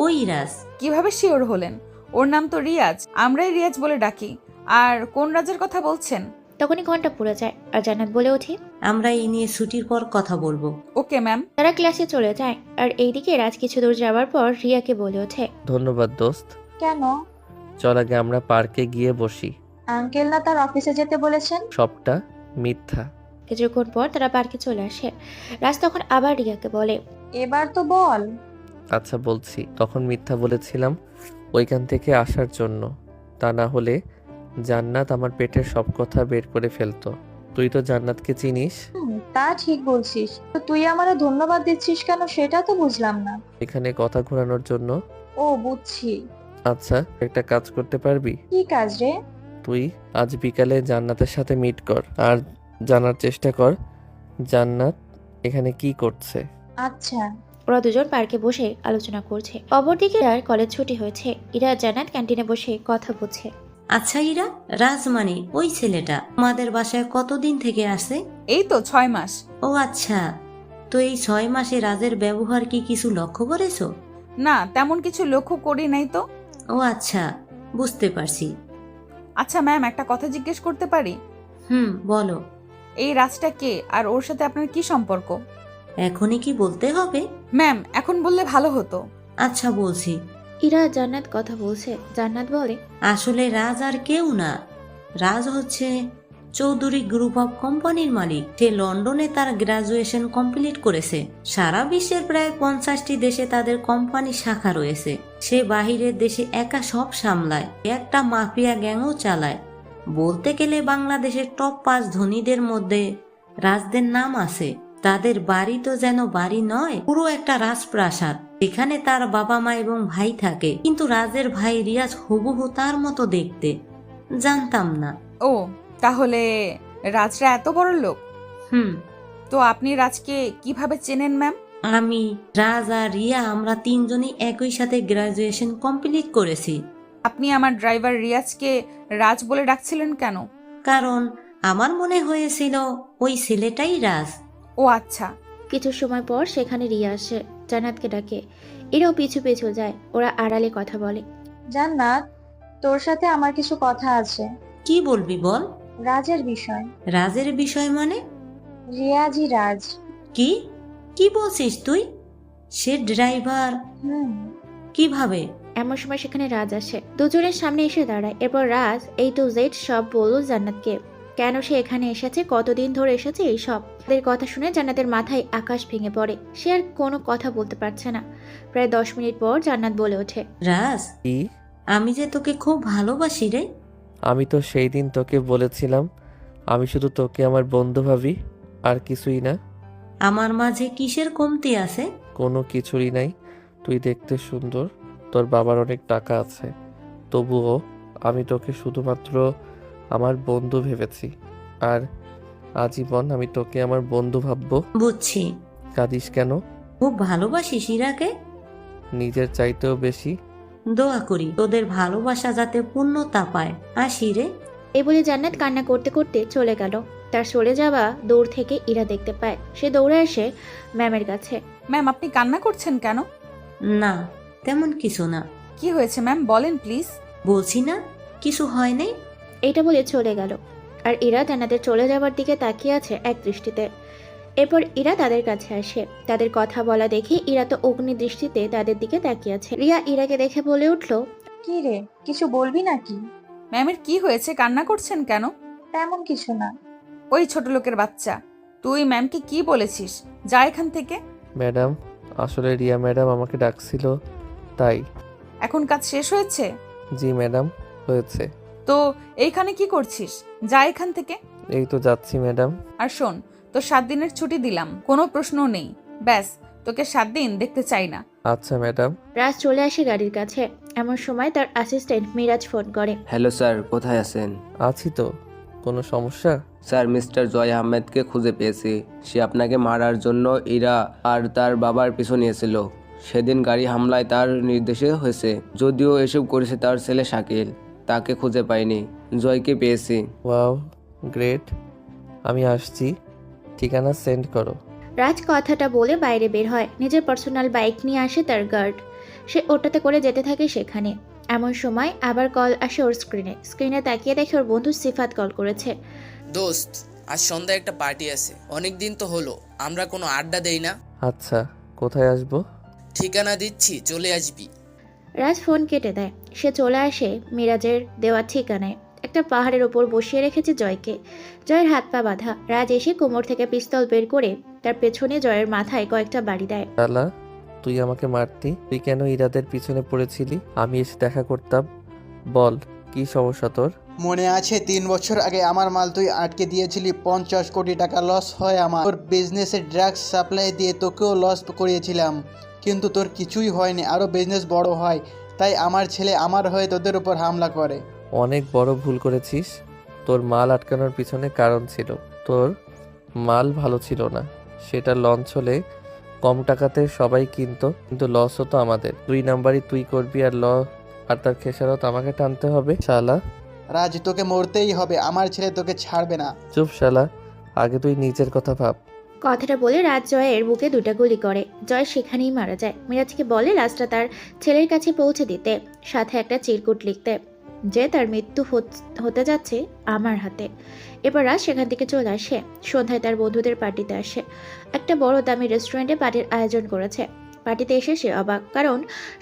ওই রাজ। কিভাবে শিওর হলেন? ওর নাম তো রিয়াজ, আমরাই রিয়াজ বলে ডাকি। আর কোন রাজের কথা বলছেন? তখনই ঘন্টা পড়ে যায়। আর জান্নাত বলে ওঠে, আমরা এই নিয়ে ছুটির পর কথা বলবো। Okay ma'am. তারা ক্লাসে চলে যায়। আর এইদিকে রাজ কিছু দূর যাওয়ার পর রিয়াকে বলে ওঠে, ধন্যবাদ দোস্ত। কেন? চল আগে আমরা পার্কে গিয়ে বসি। আঙ্কেল না তার অফিসে যেতে বলেছেন? সবটা মিথ্যা। কিছুক্ষণ পর তারা পার্কে চলে আসে। রাজ তখন আবার রিয়াকে বলে, এবার তো বল। আচ্ছা বলছি, তখন মিথ্যা বলেছিলাম ওইখান থেকে আসার জন্য, তা না হলে জান্নাত আমার পেটের সব কথা বের করে ফেলতো। তুই তো জান্নাতকে চিনিস। তা ঠিক বলছিস, তো তুই আমারে ধন্যবাদ দিচ্ছিস কেন সেটা তো বুঝলাম না। এখানে কথা ঘোরানোর জন্য। ও বুঝছি। আচ্ছা একটা কাজ করতে পারবি? কি কাজ রে? তুই আজ বিকালে জান্নাতের সাথে মিট কর আর জানার চেষ্টা কর জান্নাত এখানে কি করছে। আচ্ছা। ওরা দুজন পার্কে বসে আলোচনা করছে। অপরদিকে আর কলেজ ছুটি হয়েছে। ইরা জান্নাত ক্যান্টিনে বসে কথা বলছে। আচ্ছা ইরা, রাজ মানে ওই ছেলেটা আমাদের বাসায় কতদিন থেকে আসে? এই তো 6 মাস। ও আচ্ছা, তো এই 6 মাসে রাজের ব্যবহার কি কিছু লক্ষ্য করেছো? না, তেমন কিছু লক্ষ্য করি নাই তো। ও আচ্ছা, বুঝতে পারছি। আচ্ছা ম্যাম, একটা কথা জিজ্ঞেস করতে পারি? বলো। এই রাজটা কে আর ওর সাথে আপনার কি সম্পর্ক? এখনই কি বলতে হবে? ম্যাম, এখন বললে ভালো হতো। আচ্ছা বলছি। ইরা জান্নাত কথা বলছে। জান্নাত বলে, আসলে রাজ আর কেউ না, রাজ হচ্ছে চৌধুরী গ্রুপ অফ কোম্পানির মালিক। সে লন্ডনে তার গ্রাজুয়েশন কমপ্লিট করেছে। সারা বিশ্বের প্রায় 50টি দেশে তাদের কোম্পানি শাখা রয়েছে। সে বাহিরের দেশে একা সব সামলায়, একটা মাফিয়া গ্যাংও চালায়। বলতে গেলে বাংলাদেশের টপ 5 ধনীদের মধ্যে রাজদের নাম আছে। তাদের বাড়ি তো যেন বাড়ি নয়, পুরো একটা রাজপ্রাসাদ। এখানে তার বাবা মা এবং ভাই থাকে, কিন্তু রাজের ভাই রিয়াজ হুবহু তার মতো দেখতে। জানতাম না। ও, তাহলে রাজরা এত বড় লোক? হুম। তো আপনি রাজকে কিভাবে চেনেন ম্যাম? আমি, রাজ আর রিয়া আমরা তিনজনই একই সাথে গ্রাজুয়েশন কমপ্লিট করেছি। আপনি আমার ড্রাইভার রিয়াজকে রাজ বলে ডাকছিলেন কেন? কারণ আমার মনে হয়েছিল ওই ছেলেটাই রাজ। ও আচ্ছা। কিছু সময় পর সেখানে রিয়া আসে, জান্নাতকে ডাকে। এরাও পিছু পিছু যায়, ওরা আড়ালে কথা বলে। জান্নাত, তোর সাথে আমার কিছু কথা আছে। কি বলবি বল। রাজের বিষয়। রাজের বিষয় মানে? রিয়াজই রাজ। কি কি বলছিস তুই? সে ড্রাইভার? কিভাবে? এমন সময় সেখানে রাজ আসে, দুজনের সামনে এসে দাঁড়ায়। এরপর রাজ A to Z সব বলল জান্নাতকে, কেন সে এখানে এসেছে, কতদিন ধরে এসেছে, এইসব। তাদের কথা শুনে জান্নাতের মাথায় আকাশ ভেঙে পড়ে। সে আর কোনো কথা বলতে পারছে না। প্রায় 10 মিনিট পর জান্নাত বলে ওঠে, রাজ, কি? আমি যে তোকে খুব ভালোবাসি রে। আমি তো সেই দিন তোকে বলেছিলাম আমি শুধু তোকে আমার বন্ধু ভাবি, আর কিছুই না। আমার মাঝে কিসের কমতি আছে? কোনো কিছুরই নাই। তুই দেখতে সুন্দর, তোর বাবার অনেক টাকা আছে, তবুও আমি তোকে শুধুমাত্র আমার বন্ধু ভেবেছি, আর আজীবন আমি তোকে আমার বন্ধু ভাববো। বুঝছি। কাঁদিস কেন? খুব ভালোবাসিস ইরাকে? নিজের চাইতেও বেশি। দোয়া করি তোদের ভালোবাসা যাতে পূর্ণতা পায়। আসি রে। এই বলে জান্নাত কান্না করতে করতে চলে গেল। তার চলে যাওয়া দূর থেকে ইরা দেখতে পায়। সে দৌড়ে আসে ম্যামের কাছে। ম্যাম, আপনি কান্না করছেন কেন? না, তেমন কিছু না। কি হয়েছে ম্যাম, বলেন প্লিজ। বলছি না কিছু হয় নাই। এটা বলে চলে গেল। আর ইরা জান্নাতের চলে যাওয়ার দিকে তাকিয়ে আছে এক দৃষ্টিতে। এরপর ইরা তাদের কাছে আসে। তাদের কথা বলা দেখে ইরা তো অগ্নি দৃষ্টিতে তাদের দিকে তাকিয়ে আছে। রিয়া ইরাকে দেখে বলে উঠল, কি রে, কিছু বলবি নাকি? ম্যামের কি হয়েছে, কান্না করছেন কেন? তেমন কিছু না। ওই ছোট লোকের বাচ্চা, তুই ম্যামকে কি বলেছিস? যা এখান থেকে। ম্যাডাম, আসলে রিয়া ম্যাডাম আমাকে ডাকছিল, তাই। এখন কাজ শেষ হয়েছে? জি ম্যাডাম, হয়েছে। তো এইখানে কি করছিস? যা এখান থেকে। এই তো যাচ্ছি ম্যাডাম। আর শোন, তো 7 দিনের ছুটি দিলাম, কোনো প্রশ্ন নেই। ব্যাস, তোকে 7 দিন দেখতে চাই না। আচ্ছা ম্যাডাম। রাজ চলে আসে গাড়ির কাছে। এমন সময় তার অ্যাসিস্ট্যান্ট মিরাজ ফোন করে। হ্যালো স্যার, কোথায় আছেন? আছি তো, কোনো সমস্যা? স্যার, মিস্টার জয় আহমেদকে খুঁজে পেয়েছি। সে আপনাকে মারার জন্য ইরা আর তার বাবার পিছু নিয়েছিল। সেদিন গাড়ি হামলায় তার নির্দেশে হয়েছে। যদিও এসব করেছে তার ছেলে শাকিল। তাকে খুঁজে পাইনি, জয়কে পেয়েছি। Wow, great. আমি আসছি, ঠিকানা সেন্ড করো। রাজ কথাটা বলে বাইরে বের হয়। নিজের পার্সোনাল বাইক নিয়ে আসে তার গার্ড। সে ওটাতে করে যেতে থাকে সেখানে। এমন সময় আবার কল আসে ওর স্ক্রিনে তাকিয়ে দেখে ওর বন্ধু সিফাত কল করেছে। দোস্ত, আজ সন্ধ্যায় একটা পার্টি আছে। অনেক দিন তো হলো আমরা কোনো আড্ডা দেই না। আচ্ছা, কোথায় আসবো? ঠিকানা দিচ্ছি, চলে আসবি। রাজ ফোন কেটে দেয়। সে চলে আসে মিরাজের দেওয়া ঠিকানায়। একটা পাহাড়ের ওপর বসিয়ে রেখেছে জয়কে। জয়ের হাত পা বাঁধা। রাজ এসে কোমর থেকে পিস্তল বের করে তার পেছনে জয়ের মাথায় কয়েকটা বাড়ি দেয়। শালা, তুই আমাকে মারতি, তুই কেন ইরাদের পিছনে পড়েছিলি? আমি এসে দেখা করতাম। বল, কি সমস্যা তোর? মনে আছে 3 বছর আগে আমার মাল তুই আটকে দিয়েছিলি, 50 কোটি টাকা লস হয় আমার। তোর বিজনেসে ড্রাগস সাপ্লাই দিয়ে তোকেও লস করিয়েছিলাম, কিন্তু তোর কিছুই হয়নি, আরও বিজনেস বড় হয়। তাই আমার ছেলে আমার হয়ে তোদের উপর হামলা করে। অনেক বড় ভুল করেছিস। তোর মাল আটকানোর পিছনে কারণ ছিল। তোর মাল ভালো ছিল না। সেটা লঞ্চ হলে কম টাকাতে সবাই কিনতো, কিন্তু লস হতো আমাদের। 2 নাম্বারই তুই করবি, আর তার খেসারত আমাকে টানতে হবে। শালা, রাজ, তোকে মরতেই হবে, আমার ছেলে তোকে ছাড়বে না। চুপ শালা, আগে তুই নিজের কথা ভাব। কথাটা বলে রাজ জয়ের বুকে 2টা গুলি করে। জয় সেখানেই মারা যায়। মিরাজকে বলে লাশটা তার ছেলের কাছে পৌঁছে দিতে, সাথে একটা চিরকুট লিখতে যে তার মৃত্যু হতে যাচ্ছে আমার হাতে। এবার রাজ সেখান থেকে চলে আসে। সন্ধ্যায় তার বন্ধুদের পার্টিতে আসে। একটা বড় দামি রেস্টুরেন্টে পার্টির আয়োজন করেছে। পার্টিতে এসে সে অবাক, কারণ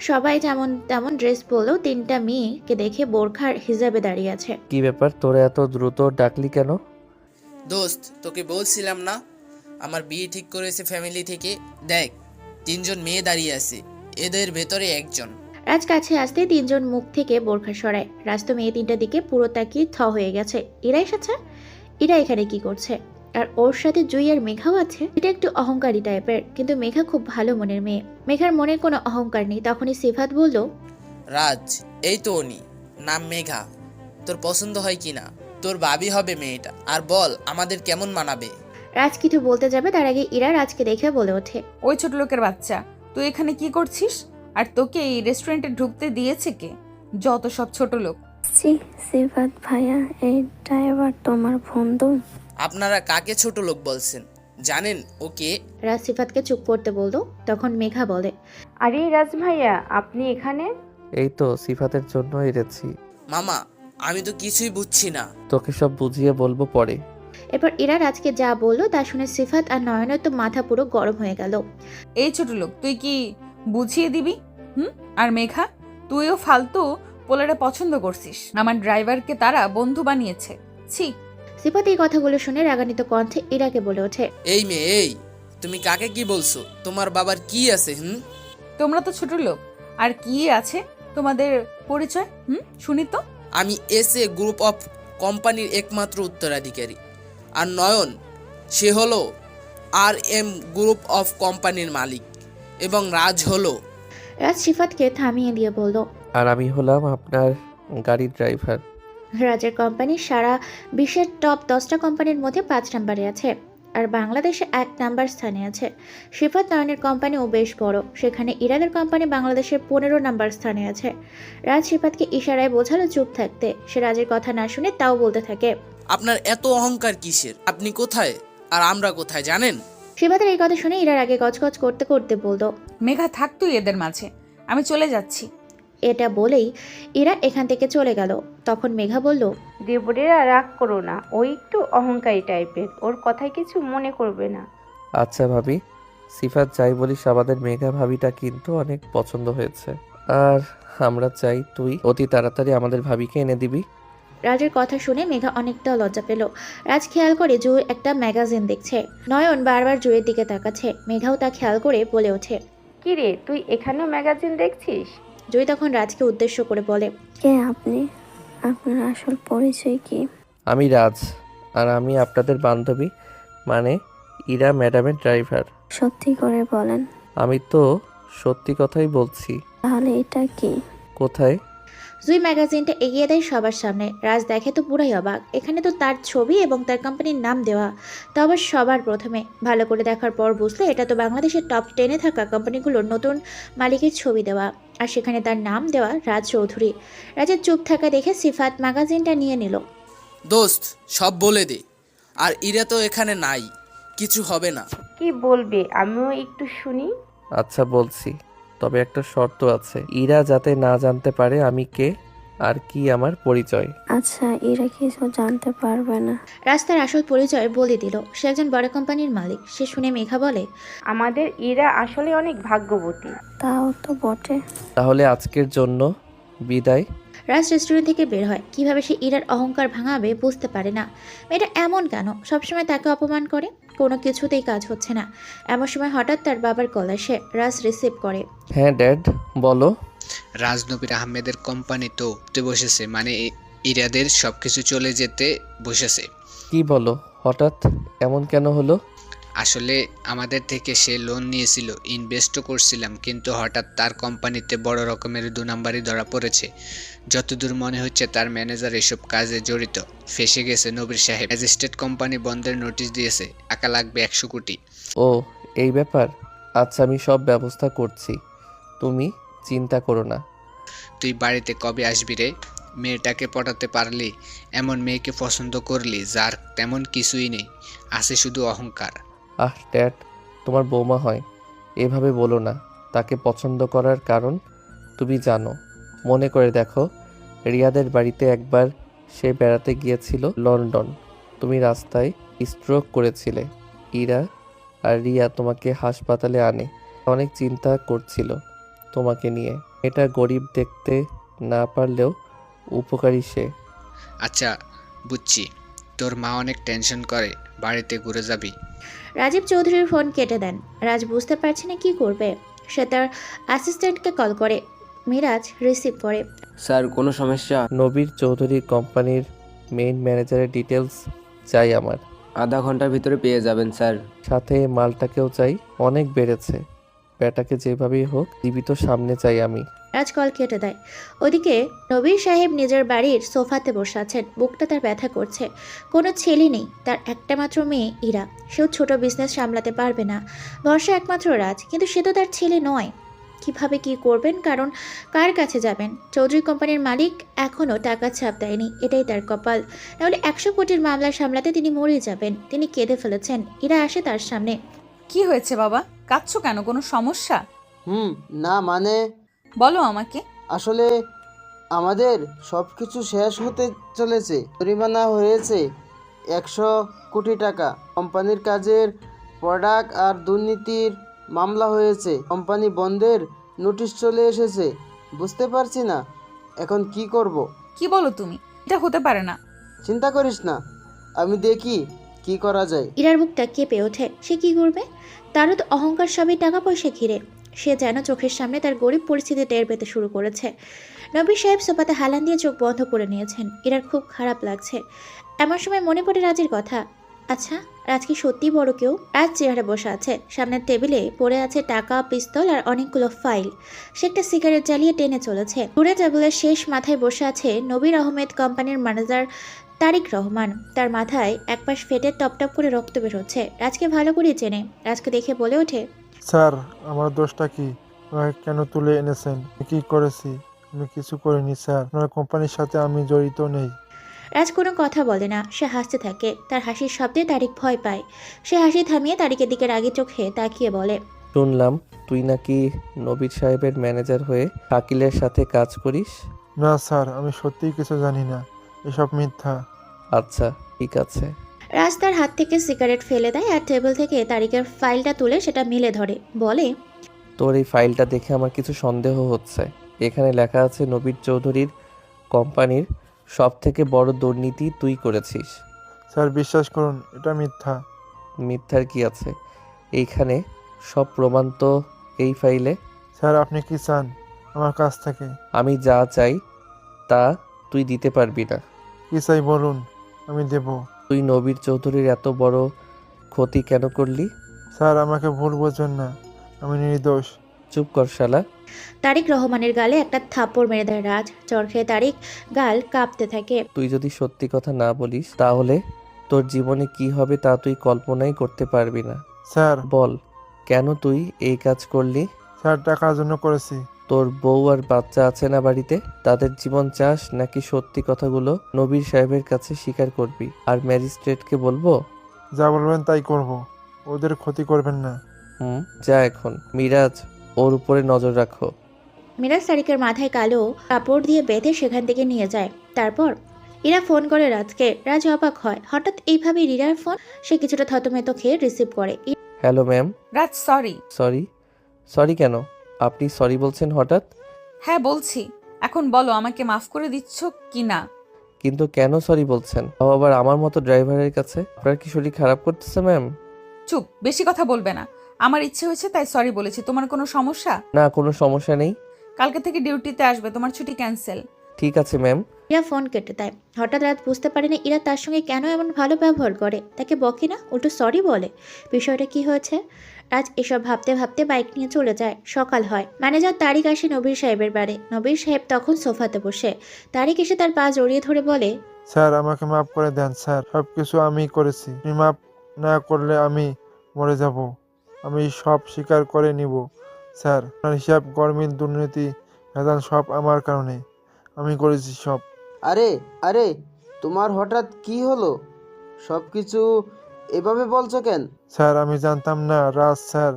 সবাই যেমন তেমন ড্রেস পরলেও 3টা মেয়েকে দেখে বোরখার হিজাবে দাঁড়িয়ে আছে। কি ব্যাপার, তোরা এত দ্রুত ডাকলি কেন? দোস্ত, তোকে বলছিলাম না আমার বিয়ে ঠিক করেছে ফ্যামিলি থেকে। দেখ, 3জন মেয়ে দাঁড়িয়ে আছে, এদের ভেতরে একজন। রাজ কাছে আসতে 3জন মুখ থেকে বোরখা সরায়। রাজ তো মেয়ে 3টার দিকে পুরো তাকিয়ে হয়ে গেছে। এরা এসেছে? এরা এখানে কি করছে? আর ওর সাথে জুই আর মেঘাও আছে। এটা একটু অহংকারী টাইপের, কিন্তু মেঘা খুব ভালো মনের মেয়ে। মেঘার মনে কোনো অহংকার নেই। তখনই সিফাত বলল, রাজ, এই তো উনি, নাম মেঘা। তোর পছন্দ হয় কিনা? তোর ভাবি হবে মেয়েটা। আর বল আমাদের কেমন মানাবে? রাজ কিছু বলতে যাবে তার আগে ইরা রাজকে দেখে বলে ওঠে, ওই ছোট লোকের বাচ্চা, তুই এখানে কি করছিস? আর তোকে এই রেস্টুরেন্টে ঢুকতে দিয়েছে কে? যত সব ছোট লোক। সিফাত ভাইয়া, এই ড্রাইভার তোমার বন্ধু? আপনারা কাকে ছোট লোক বলছেন? জানেন ওকে? রাজ সিফাতকে চুপ করতে বলল। তখন মেঘা বলে, আরে রাজ ভাইয়া, আপনি এখানে? এই তো সিফাতের জন্য এসেছি। মামা, আমি তো কিছুই বুঝছি না। তোকে সব বুঝিয়ে বলবো পরে। এরপর ইরা রাজকে যা বললো তা শুনে সিফাত আর নয়নের তো মাথা পুরো গরম হয়ে গেল। এই ছোট লোক, তুই কি বুঝিয়ে দিবি? আর মেঘা, তুইও ফালতু পোলারে পছন্দ করছিস। আমার ড্রাইভারকে তারা বন্ধু বানিয়েছে। ছি। সিফাত এই কথাগুলো শুনে রাগান্বিত কণ্ঠে ইরাকে বলে ওঠে, এই মেয়ে, এই তুমি কাকে কি বলছো? তোমার বাবার কি আছে? তোমরা তো ছোট লোক, আর কি আছে তোমাদের পরিচয়? শুনি তো। আমি এসএ গ্রুপ অফ কোম্পানির একমাত্র উত্তরাধিকারী, আর নয়ন সে হলো RM গ্রুপ অফ কোম্পানির মালিক, এবং রাজ হলো। রাজ সিফাতকে থামিয়ে দিয়ে বলল, আর আমি হলাম আপনার গাড়ির ড্রাইভার। রাজের কোম্পানি সারা বিশ্বের টপ 10টা কোম্পানির মধ্যে 5 নম্বরে আছে, আর বাংলাদেশে 1 নাম্বার স্থানে আছে। সিফাত নয়নের কোম্পানিও বেশ বড়, সেখানে ইরাদের কোম্পানি বাংলাদেশের 15 নাম্বার স্থানে আছে। রাজ সিফাতকে ইশারায় বোঝালো চুপ থাকতে। সে রাজের কথা না শুনে তাও বলতে থাকে, আপনার এত অহংকার কিসের? আপনি কোথায় আর আমরা কোথায় জানেন? সিফাতের এই কথা শুনে ইরার আগে গজগজ করতে করতে বলল, মেঘা, থাক তুই এদের মাঝে, আমি চলে যাচ্ছি। এটা বলেই ইরা এখান থেকে চলে গেল। তখন মেঘা বলল, দেবরেরা রাগ করো না, ওই একটু অহংকারী টাইপের, ওর কথায় কিছু মনে করবে না। আচ্ছা ভাবি, সিফাত যাই বলিস আমাদের মেঘা ভাবিটা কিন্তু অনেক পছন্দ হয়েছে, আর আমরা চাই তুই অতি তাড়াতাড়ি আমাদের ভাবিকে এনে দিবি। রাজের কথা শুনে মেঘা অনেকটা লজ্জা পেল। রাজ খেয়াল করে জুই একটা ম্যাগাজিন দেখছে। নয়ন বারবার জুয়ের দিকে তাকাচ্ছে। মেঘাও তা খেয়াল করে বলে ওঠে, কি রে, তুই এখানেও ম্যাগাজিন দেখছিস? জুই তখন রাজকে উদ্দেশ্য করে বলে, কে আপনি? আপনার আসল পরিচয় কি? আমি রাজ, আর আমি আপনাদের বান্ধবী মানে ইরা ম্যাডামের ড্রাইভার। সত্যি করে বলেন। আমি তো সত্যি কথাই বলছি। তাহলে এটা কি? কোথায়? জুই ম্যাগাজিনটা এগিয়ে দেয় সবার সামনে। রাজ দেখে তো পুরাই অবাক। এখানে তো তার ছবি এবং তার কোম্পানির নাম দেওয়া, তা আবার সবার প্রথমে। ভালো করে দেখার পর বুঝলো এটা তো বাংলাদেশের টপ 10-এ থাকা কোম্পানিগুলোর নতুন মালিকের ছবি দেওয়া, আর সেখানে তার নাম দেওয়া রাজ চৌধুরী। রাজের চুপ থাকা দেখে সিফাত ম্যাগাজিনটা নিয়ে নিল। দোস্ত, সব বলে দে, আর ইরা তো এখানে নাই, কিছু হবে না। কি বলবে আমিও একটু শুনি। আচ্ছা বলছি, তবে একটা শর্ত আছে। ইরা যাতে না জানতে পারে আমি কে আর কি আমার পরিচয়। আচ্ছা, এরা কিছু জানতে পারবে না। রাজ তার আসল পরিচয় বলে দিল। সে একজন বড় কোম্পানির মালিক। সে শুনে মেঘা বলে, আমাদের ইরা আসলে অনেক ভাগ্যবতী। তাও তো বটে। তাহলে আজকের জন্য বিদায়। রাজ রেস্টুরেন্ট থেকে বের হয়। কিভাবে সে ইরার অহংকার ভাঙাবে বুঝতে পারে না। মেয়েটা এমন কেন সবসময় তাকে অপমান করে? কোনো কিছুতেই কাজ হচ্ছে না। এমন সময় হঠাৎ তার বাবার কল আসে। রাজ রিসিভ করে। হ্যাঁ ড্যাড, বলো। রাজনবীর আহমেদের কোম্পানি তো বসেছে, মানে ইরাদের সবকিছু চলে যেতে বসেছে। কি বলো, হঠাৎ এমন কেন হলো? আসলে আমাদের থেকে সে লোন নিয়েছিল, ইনভেস্টও করছিলাম, কিন্তু হঠাৎ তার কোম্পানিতে বড় রকমের 2 নাম্বারই ধরা পড়েছে। যতদূর মনে হচ্ছে তার ম্যানেজার এসব কাজে জড়িত। ফেসে গেছে নবীর সাহেব। ম্যাজিস্ট্রেট কোম্পানি বন্ধের নোটিশ দিয়েছে, টাকা লাগবে 100 কোটি। ও এই ব্যাপার। আচ্ছা, আমি সব ব্যবস্থা করছি, তুমি চিন্তা করো না। তুই বাড়িতে কবে আসবি রে? মেয়েটাকে পটাতে পারলি, এমন মেয়েকে পছন্দ করলি যার তেমন কিছুই নেই, আছে শুধু অহংকার। আহ ড্যাড, তোমার বৌমা হয়, এভাবে বলো না। তাকে পছন্দ করার কারণ তুমি জানো। মনে করে দেখো, রিয়াদের বাড়িতে একবার সে বেড়াতে গিয়েছিল লন্ডন। তুমি রাস্তায় স্ট্রোক করেছিলে। ইরা আর রিয়া তোমাকে হাসপাতালে আনে। অনেক চিন্তা করছিল তোমাকে নিয়ে। এটা গরিব দেখতে না পারলেও উপকারী সে। আচ্ছা বুঝছি, তোর মা অনেক টেনশন করে, বাড়িতে ঘুরে যাবি। রাজীব চৌধুরীর ফোন কেটে দেন। রাজ বুঝতে পারছে না কি করবে। সে তার অ্যাসিস্ট্যান্টকে কল করে। মিরাজ রিসিভ করে। স্যার, কোনো সমস্যা? নবীর চৌধুরী কোম্পানির মেইন ম্যানেজারের ডিটেলস চাই আমার। আধা ঘন্টার ভিতরে পেয়ে যাবেন স্যার। সাথে মালটাকেও চাই। অনেক বেড়েছে, ব্যাটাকে যেভাবেই হোক জীবিত সামনে চাই আমি। রাজ কল কেটে দেয়। ওদিকে নবীর সাহেব নিজের বাড়ির সোফাতে বসে আছেন। বুকটা তার ব্যথা করছে। কোনো ছেলে নেই, তার একটা মাত্র মেয়ে ইরা। সেও ছোট বিজনেস সামলাতে পারবে না। ভরসা একমাত্র রাজ, কিন্তু সে তো তার ছেলে নয়। কিভাবে কি করবেন, কারণ কার কাছে যাবেন? চৌধুরী কোম্পানির মালিক এখনও টাকা ছাপ দেয়নি, এটাই তার কপাল। নাহলে 100 কোটির মামলা সামলাতে তিনি মরে যাবেন। তিনি কেঁদে ফেলেছেন। ইরা আসে তার সামনে। কি হয়েছে বাবা, কাঁদছো কেন? কোনো সমস্যা? না মানে বলো আমাকে। আসলে আমাদের সব কিছু শেষ হতে চলেছে। জরিমানা হয়েছে 100 কোটি টাকা। কোম্পানির কাজের প্রোডাক্ট আর দুর্নীতির মামলা হয়েছে। কোম্পানি বন্ধের নোটিশ চলে এসেছে। বুঝতে পারছি না এখন কি করব। কি বলো তুমি? এটা হতে পারে না। চিন্তা করিস না, আমি দেখি কি করা যায়। ইরার বুকটা কেঁপে ওঠে। সে কি করবে? তারও তো অহংকার সবই টাকা পয়সা ঘিরে। সে যেন চোখের সামনে তার গরিব পরিস্থিতি টের পেতে শুরু করেছে। নবী সাহেব সোফাতে হালান দিয়ে চোখ বন্ধ করে নিয়েছেন। ইরার খুব খারাপ লাগছে। এমন সময় মনে পড়ে রাজের কথা। আচ্ছা, রাজ কি সত্যি বড় কেউ? রাজ চেয়ারে বসে আছে। সামনের টেবিলে পড়ে আছে টাকা, পিস্তল আর অনেকগুলো ফাইল। সে একটা সিগারেট জ্বালিয়ে টেনে চলেছে। দূরে টেবিলের শেষ মাথায় বসে আছে নবীর আহমেদ কোম্পানির ম্যানেজার তারিক রহমান। তার মাথায় একপাশ ফেটে টপটপ করে রক্ত বের হচ্ছে। রাজকে ভালো করে চেনে। রাজকে দেখে বলে ওঠে, স্যার, আমার দোষটা কি? আমাকে কেন তুলে এনেছেন? আমি কি করেছি? আমি কিছু করিনি স্যার। আপনার কোম্পানির সাথে আমি জড়িত নেই। রাজ কোনো কথা বলে না। সে হাসতে থাকে। তার হাসির শব্দে তারিক ভয় পায়। সে হাসি থামিয়ে তারিকের দিকে রাগী চোখে তাকিয়ে বলে, শুনলাম তুই নাকি নবীর সাহেবের ম্যানেজার হয়ে শাকিলের সাথে কাজ করিস। না স্যার, আমি সত্যিই কিছু জানি না। এসব মিথ্যা। আচ্ছা, ঠিক আছে। রাজ তার হাত থেকে সিগারেট ফেলে দেয় আর টেবিল থেকে তারিকের ফাইলটা তুলে সেটা মেলে ধরে। বলে, তোর এই ফাইলটা দেখে আমার কিছু সন্দেহ হচ্ছে। এখানে লেখা আছে নবীর চৌধুরীর কোম্পানির সব থেকে বড় দুর্নীতি তুই করেছিস। স্যার, বিশ্বাস করুন, এটা মিথ্যা। মিথ্যার কি আছে? এইখানে সব প্রমাণ তো এই ফাইলে। স্যার, আপনি কি চান আমার কাছ থেকে? আমি যা চাই তা তুই দিতে পারবি না। কি চাই বলুন, আমি দেব। তুই নবীর চৌধুরীর এত বড় ক্ষতি কেন করলি? স্যার, আমাকে ভুল বোঝেন না, আমি নির্দোষ। চুপ কর শালা। তারিক রহমানের গালে একটা থাপ্পড় মেরে দেয় রাজ। চর খেয়ে তারিক গাল কাঁপতে থাকে। তুই যদি সত্যি কথা না বলিস তাহলে তোর জীবনে কি হবে তা তুই কল্পনাই করতে পারবি না। স্যার, বল, কেন তুই এই কাজ করলি? স্যার, টাকার জন্য করেছি। তোর বউ আর বাচ্চা আছে না বাড়িতে? তাদের জীবন চাস নাকি সত্যি কথাগুলো নবীর সাহেবের কাছে স্বীকার করবি আর ম্যাজিস্ট্রেটকে বলবো? যা বলবেন তাই করব। ওদের ক্ষতি করবেন না। যা এখন। মিরাজ, ওর উপরে নজর রাখো। মিরাজ তারিকের মাথায় কালো কাপড় দিয়ে বেঁধে সেখান থেকে নিয়ে যায়। তারপর ইরা ফোন করে রাজকে। রাজ অবাক হয়। হঠাৎ এইভাবে রিরার ফোন। সে কিছুটা থতমেত খেয়ে রিসিভ করে। Hello ma'am. Raj, sorry. Sorry? Sorry কেন? আপনি সরি বলছেন হঠাৎ? হ্যাঁ বলছি। এখন বলো, আমাকে মাফ করে দিচ্ছ কি না? কিন্তু কেন সরি বলছেন? তাও আবার আমার মতো ড্রাইভারের কাছে? আপনার কি শরীর খারাপ করতেছে ম্যাম? চুপ, বেশি কথা বলবে না। আমার ইচ্ছে হয়েছে তাই সরি বলেছি। তোমার কোনো সমস্যা? না, কোনো সমস্যা নেই। কালকে থেকে ডিউটিতে আসবে, তোমার ছুটি ক্যান্সেল। ঠিক আছে ম্যাম। ইরা ফোন কেটে দেয়। হঠাৎ রাত বুঝতে পারে না ইরা তার সঙ্গে কেন এমন ভালো ব্যবহার করে। তাকে বকে না, উল্টো সরি বলে। বিষয়টা কি হয়েছে? রাজ এসব ভাবতে ভাবতে বাইক নিয়ে চলে যায়। সকাল হয়। ম্যানেজার তারিক আসে নবীর সাহেবের বাড়ি। নবীর সাহেব তখন সোফাতে বসে। তারিক এসে তার পা জড়িয়ে ধরে বলে, স্যার, আমাকে মাফ করে দেন স্যার। সব কিছু আমি করেছি। আপনি মাফ না করলে আমি মরে যাব। আমি সব স্বীকার করে নিব স্যার। আপনার হিসাব, গরমিল, দুর্নীতি, ভেজাল সব আমার কারণে। আমি করেছি সব। আরে আরে, তোমার হঠাৎ কি হলো? সব কিছু এভাবে বলছো কেন? স্যার, আমি জানতাম না রাজ স্যার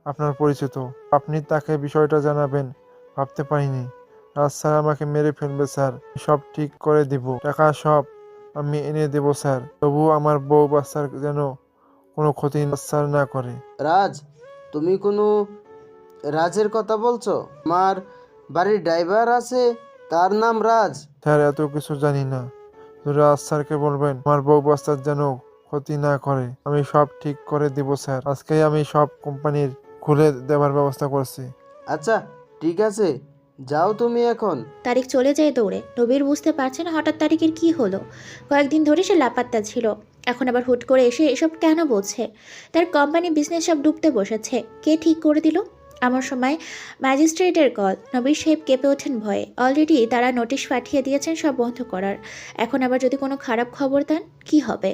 আপনার পরিচিত। আপনি তাকে বিষয়টা জানাবেন ভাবতে পারিনি। রাজ স্যার আমাকে মেরে ফেলবে স্যার। সব ঠিক করে দিব। টাকা সব আমি এনে দেব স্যার। তবুও আমার বউ বাচ্চার যেন কোনো ক্ষতি স্যার না করে। রাজ, তুমি কোনো রাজের কথা বলছো? আমার বাড়ির ড্রাইভার আছে, তার নাম রাজ। স্যার, এত কিছু জানি না। রাজ স্যারকে বলবেন আমার বউ বাচ্চার যেন ক্ষতি না করে। আমি সব ঠিক করে দিব স্যার। আজকেই আমি সব কোম্পানির খুলে দেওয়ার ব্যবস্থা করছি। আচ্ছা, ঠিক আছে, যাও তুমি এখন। তারিক চলে যায় দৌড়ে। নবীর বুঝতে পারছে না হঠাৎ তারিকের কি হলো। কয়েকদিন ধরে সে লাপাত্তা ছিল। এখন আবার হুট করে এসে এসব কেন বলছে? তার কোম্পানি বিজনেস সব ডুবতে বসেছে। কে ঠিক করে দিল? এমন সময় ম্যাজিস্ট্রেটের কল। নবীর সাহেব কেঁপে ওঠেন ভয়ে। অলরেডি তারা নোটিশ পাঠিয়ে দিয়েছেন সব বন্ধ করার। এখন আবার যদি কোনো খারাপ খবর দেন কি হবে?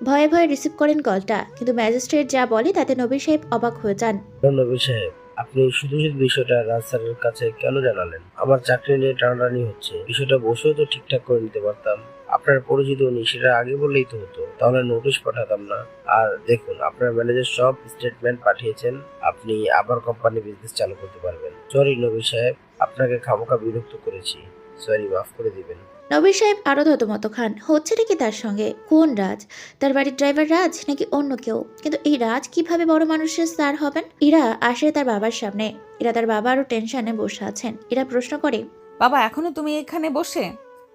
ভয়ে ভয়ে রিসিভ করেন কলটা, কিন্তু ম্যাজিস্ট্রেট যা বলে তাতে নবীর সাহেব অবাক হয়ে যান। নবী সাহেব, আপনি শুধু শুধু বিষয়টা রাজ স্যারের কাছে কেন জানালেন? আমার চাকরি নিয়ে টানাটানি হচ্ছে, বিষয়টা বসেও তো ঠিকঠাক করে নিতে পারতাম। আপনার পরিচিত উনি, সেটা আগে বললেই তো হতো, তাহলে নোটিশ পাঠাতাম না। আর দেখুন, আপনার ম্যানেজার সব স্টেটমেন্ট পাঠিয়েছেন, আপনি আবার কোম্পানি বিজনেস চালু করতে পারবেন। সরি নবী সাহেব, আপনাকে খামোখা বিরক্ত করেছি, সরি, মাফ করে দিবেন। নবীর সাহেব আরো থতমত খান। হচ্ছেটা কি তার সঙ্গে? কোন রাজ? তার বাড়ির ড্রাইভার রাজ নাকি অন্য কেউ? কিন্তু এই রাজ কিভাবে বড় মানুষের স্যার হবেন? ইরা আসে তার বাবার সামনে। ইরা তার বাবা আরো টেনশনে বসে আছেন। ইরা প্রশ্ন করে, বাবা, এখনো তুমি এখানে বসে?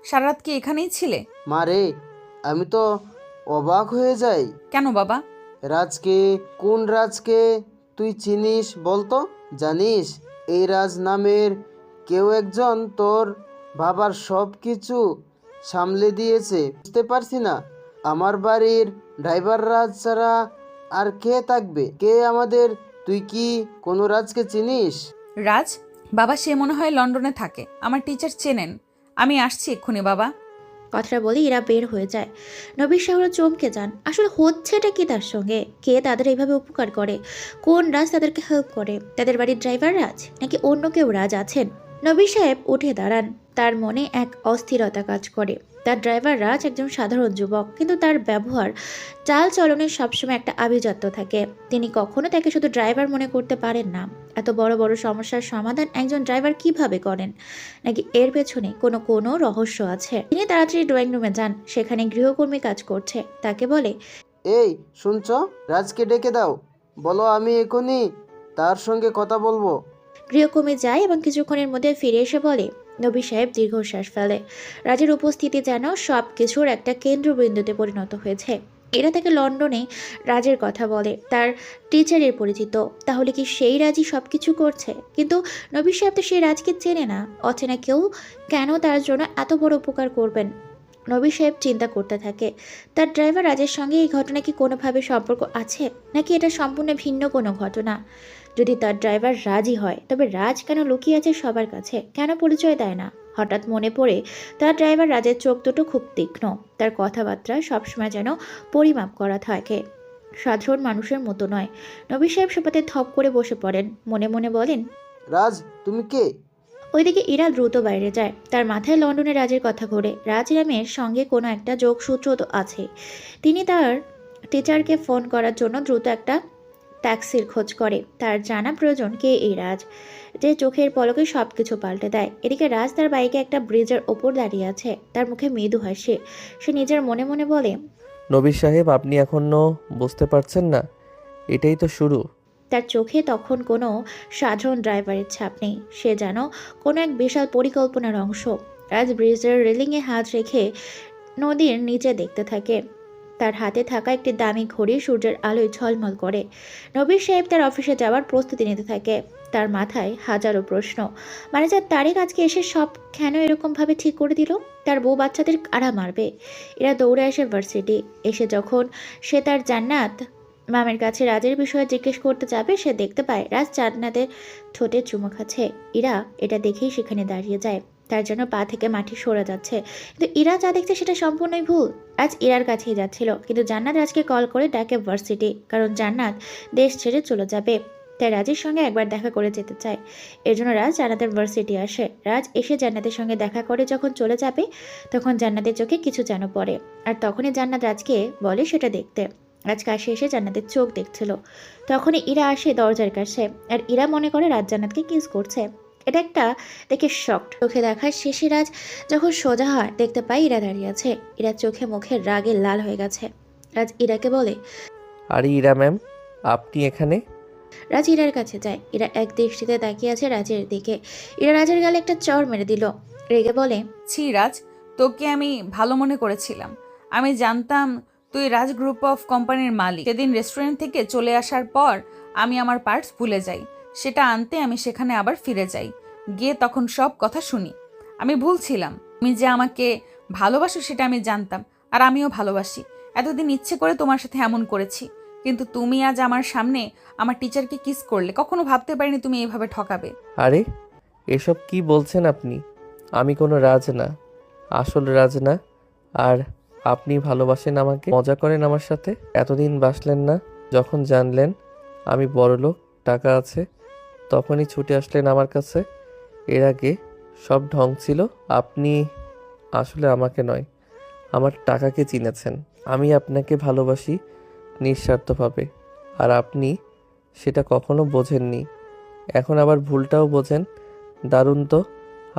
সারা রাত কি এখানেই ছিলে? মা রে, আমি তো অবাক হয়ে যাই। কেন বাবা? রাজকে, কোন রাজকে তুই চিনিস বলতো? জানিস, এই রাজ নামের কেউ একজন তোর বাবার সব কিছু সামলে দিয়েছে। বুঝতে পারছি না, আমার বাড়ির ড্রাইভার রাজ ছাড়া আর কে থাকবে? কে আমাদের? তুই কি কোনো রাজকে চিনিস? রাজ? বাবা, সে মনে হয় লন্ডনে থাকে। আমার টিচার চেনেন। আমি আসছি এক্ষুনি বাবা। কথাটা বলে ইরা বের হয়ে যায়। নবীর সাহেব চমকে যান। আসলে হচ্ছেটা কি তার সঙ্গে? কে তাদের এইভাবে উপকার করে? কোন রাজ তাদেরকে হেল্প করে? তাদের বাড়ির ড্রাইভার রাজ নাকি অন্য কেউ রাজ আছেন? নবীর সাহেব উঠে দাঁড়ান। তার মনে এক অস্থিরতা কাজ করে। তার ড্রাইভার রাজ একজন সাধারণ যুবক, কিন্তু তার ব্যবহার, চাল চলনে সবসময় একটা আভিজাত্য থাকে। তিনি কখনো তাকে শুধু ড্রাইভার মনে করতে পারেন না। এত বড় বড় সমস্যার সমাধান একজন ড্রাইভার কিভাবে করেন? নাকি এর পেছনে কোনো কোনো রহস্য আছে? তিনি তাড়াতাড়ি ড্রয়িং রুমে যান। সেখানে গৃহকর্মী কাজ করছে। তাকে বলে, এই শুনছ, রাজকে ডেকে দাও, বলো আমি এখনই তার সঙ্গে কথা বলবো। গৃহকর্মী যায় এবং কিছুক্ষণের মধ্যে ফিরে এসে বলে। নবী সাহেব দীর্ঘশ্বাস ফেলে। রাজের উপস্থিতি যেন সব কিছুর একটা কেন্দ্রবিন্দুতে পরিণত হয়েছে। এরা তাকে লন্ডনে রাজের কথা বলে, তার টিচারের পরিচিত। তাহলে কি সেই রাজই সব কিছু করছে? কিন্তু নবী সাহেব তো সেই রাজকে চেনে না। অচেনা কেউ কেন তার জন্য এত বড় উপকার করবেন? নবী সাহেব চিন্তা করতে থাকে, তার ড্রাইভার রাজের সঙ্গে এই ঘটনা কি কোনোভাবে সম্পর্ক আছে, নাকি এটা সম্পূর্ণ ভিন্ন কোনো ঘটনা? যদি তার ড্রাইভার রাজই হয়, তবে রাজ কেন লুকিয়ে আছে সবার কাছে? কেন পরিচয় দেয় না? হঠাৎ মনে পড়ে তার ড্রাইভার রাজের চোখ দুটো খুব তীক্ষ্ণ। তার কথাবার্তা সবসময় যেন পরিমাপ করা থাকে, সাধারণ মানুষের মতো নয়। নবী সাহেব সেপাতে থপ করে বসে পড়েন। মনে মনে বলেন, রাজ, তুমি কে? ওইদিকে ইরা দ্রুত বাইরে যায়। তার মাথায় লন্ডনে রাজের কথা ঘোরে। রাজ রামের সঙ্গে কোনো একটা যোগসূত্র তো আছে। তিনি তার টিচারকে ফোন করার জন্য দ্রুত একটা ট্যাক্সির খোঁজ করে। তার জানা প্রয়োজন কে এই রাজ, যে চোখের পলকে সব কিছু পাল্টে দেয়। এদিকে রাজ তার বাইকে একটা ব্রিজের ওপর দাঁড়িয়ে আছে। তার মুখে মৃদু হাসি। সে নিজের মনে মনে বলে, নবী সাহেব, আপনি এখনো বুঝতে পারছেন না? এটাই তো শুরু। তার চোখে তখন কোনো সাধারণ ড্রাইভারের ছাপ নেই। সে যেন কোনো এক বিশাল পরিকল্পনার অংশ। রাজ ব্রিজের রেলিংয়ে হাত রেখে নদীর নিচে দেখতে থাকে। তার হাতে থাকা একটি দামি ঘড়ি সূর্যের আলোয় ঝলমল করে। নবীর সাহেব তার অফিসে যাওয়ার প্রস্তুতি নিতে থাকে। তার মাথায় হাজারো প্রশ্ন। ম্যানেজার তারেক আজকে এসে সব কেন এরকমভাবে ঠিক করে দিল? তার বউ বাচ্চাদের কারা মারবে? এরা দৌড়ে আসে ভার্সিটি। এসে যখন সে তার জান্নাত মামের কাছে রাজের বিষয়ে জিজ্ঞেস করতে যাবে, সে দেখতে পায় রাজ জান্নাতের ঠোঁটে চুমু খাচ্ছে। ইরা এটা দেখেই সেখানে দাঁড়িয়ে যায়। তার জন্য পা থেকে মাটি সরে যাচ্ছে। কিন্তু ইরা যা দেখছে সেটা সম্পূর্ণই ভুল। আজ ইরার কাছেই যাচ্ছিল, কিন্তু জান্নাত রাজকে কল করে ডাকে ভার্সিটি, কারণ জান্নাত দেশ ছেড়ে চলে যাবে। তাই রাজের সঙ্গে একবার দেখা করে যেতে চায়। এর জন্য রাজ জান্নাতের ভার্সিটি আসে। রাজ এসে জান্নাতের সঙ্গে দেখা করে যখন চলে যাবে, তখন জান্নাতের চোখে কিছু যেন পড়ে। আর তখনই জান্নাত রাজকে বলে সেটা দেখতে। রাজ কাছে এসে জান্নাতের চোখ দেখছিল। তখনই ইরা আসে দরজার কাছে। আর ইরা মনে করে রাজ জান্নাতকে কিস করছে। এটা একটা দেখে শকড। চোখে দেখার শেষে রাজ যখন সোজা হয়, দেখতে পায় ইরা দাঁড়িয়ে আছে। ইরার চোখে মুখে রাগে লাল হয়ে গেছে। রাজ ইরাকে বলে, আরে ইরা ম্যাম, আপনি এখানে? রাজ ইরার কাছে যায়। ইরা এক দৃষ্টিতে তাকিয়ে আছে রাজের দিকে। ইরা রাজের গালে একটা চড় মেরে দিল। রেগে বলে, ছি রাজ, তোকে আমি ভালো মনে করেছিলাম। আমি জানতাম তুই রাজ গ্রুপ অফ কোম্পানির মালিক। সেদিন রেস্টুরেন্ট থেকে চলে আসার পর আমি আমার পার্টস ভুলে যাই। সেটা আনতে আমি সেখানে আবার ফিরে যাই। গিয়ে তখন সব কথা শুনি। আমি ভুল ছিলাম। তুমি যে আমাকে ভালোবাসো সেটা আমি জানতাম, আর আমিও ভালোবাসি। এতদিন ইচ্ছে করে তোমার সাথে এমন করেছি। কিন্তু তুমি আজ আমার সামনে আমার টিচারকে কিস করলে। কখনো ভাবতে পারিনি তুমি এইভাবে ঠকাবে। আরে এসব কি বলছেন আপনি? আমি কোনো রাজ না, আসল রাজ না। আর আপনি ভালোবাসেন আমাকে, মজা করেন আমার সাথে। এতদিন বাসলেন না, যখন জানলেন আমি বড়লোক, টাকা আছে, তখনই ছুটে আসলেন আমার কাছে। এর আগে সব ঢং ছিল। আপনি আসলে আমাকে নয়, আমার টাকাকে চিনেছেন। আমি আপনাকে ভালোবাসি নিঃস্বার্থভাবে, আর আপনি সেটা কখনো বোঝেননি। এখন আবার ভুলটাও বোঝেন। দারুণ তো,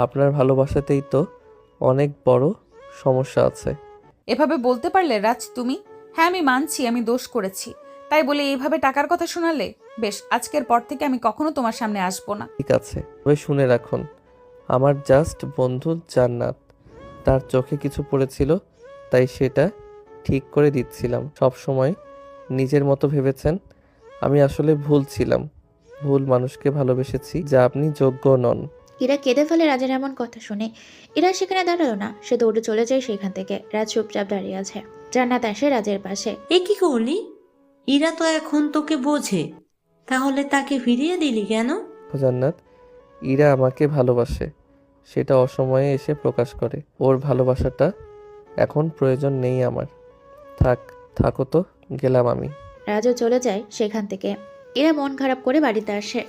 আপনার ভালোবাসাতেই তো অনেক বড় সমস্যা আছে। এভাবে বলতে পারলে রাজ তুমি? হ্যাঁ, আমি মানছি আমি দোষ করেছি, তাই বলে এইভাবে টাকার কথা শোনালে? বেশ, আজকের পর থেকে আমি কখনো তোমার সামনে আসবো না। ঠিক আছে, তবে শুনে রাখুন, আমার জাস্ট বন্ধু জান্নাত, তার চোখে কিছু পড়েছিল, তাই সেটা ঠিক করে দিচ্ছিলাম। সব সময় নিজের মতো ভেবেছেন, আমি আসলে ভুল ছিলাম, ভুল মানুষকে ভালোবেসেছি, যা আপনি যোগ্য নন। ইরা কেঁদে ফেলে রাজের এমন কথা শুনে। ইরা সেখানে দাঁড়ালো না, সে দৌড়ে চলে যায় সেখান থেকে। রাজ চুপচাপ দাঁড়িয়ে আছে। জান্নাত আসে রাজের পাশে। এ কি করলি? ইরা তো এখন তোকে বোঝে, তাহলে তাকে ফিরিয়ে দিলি কেন? জান্নাত, ইরা আমাকে ভালোবাসে, সেটা অসময়ে এসে প্রকাশ করে। ওর ভালোবাসাটা এখন প্রয়োজন নেই আমার। থাকো তো, গেলাম আমি। রাজও চলে যায় সেখান থেকে। এরা মন খারাপ করে বাড়িতে আসে,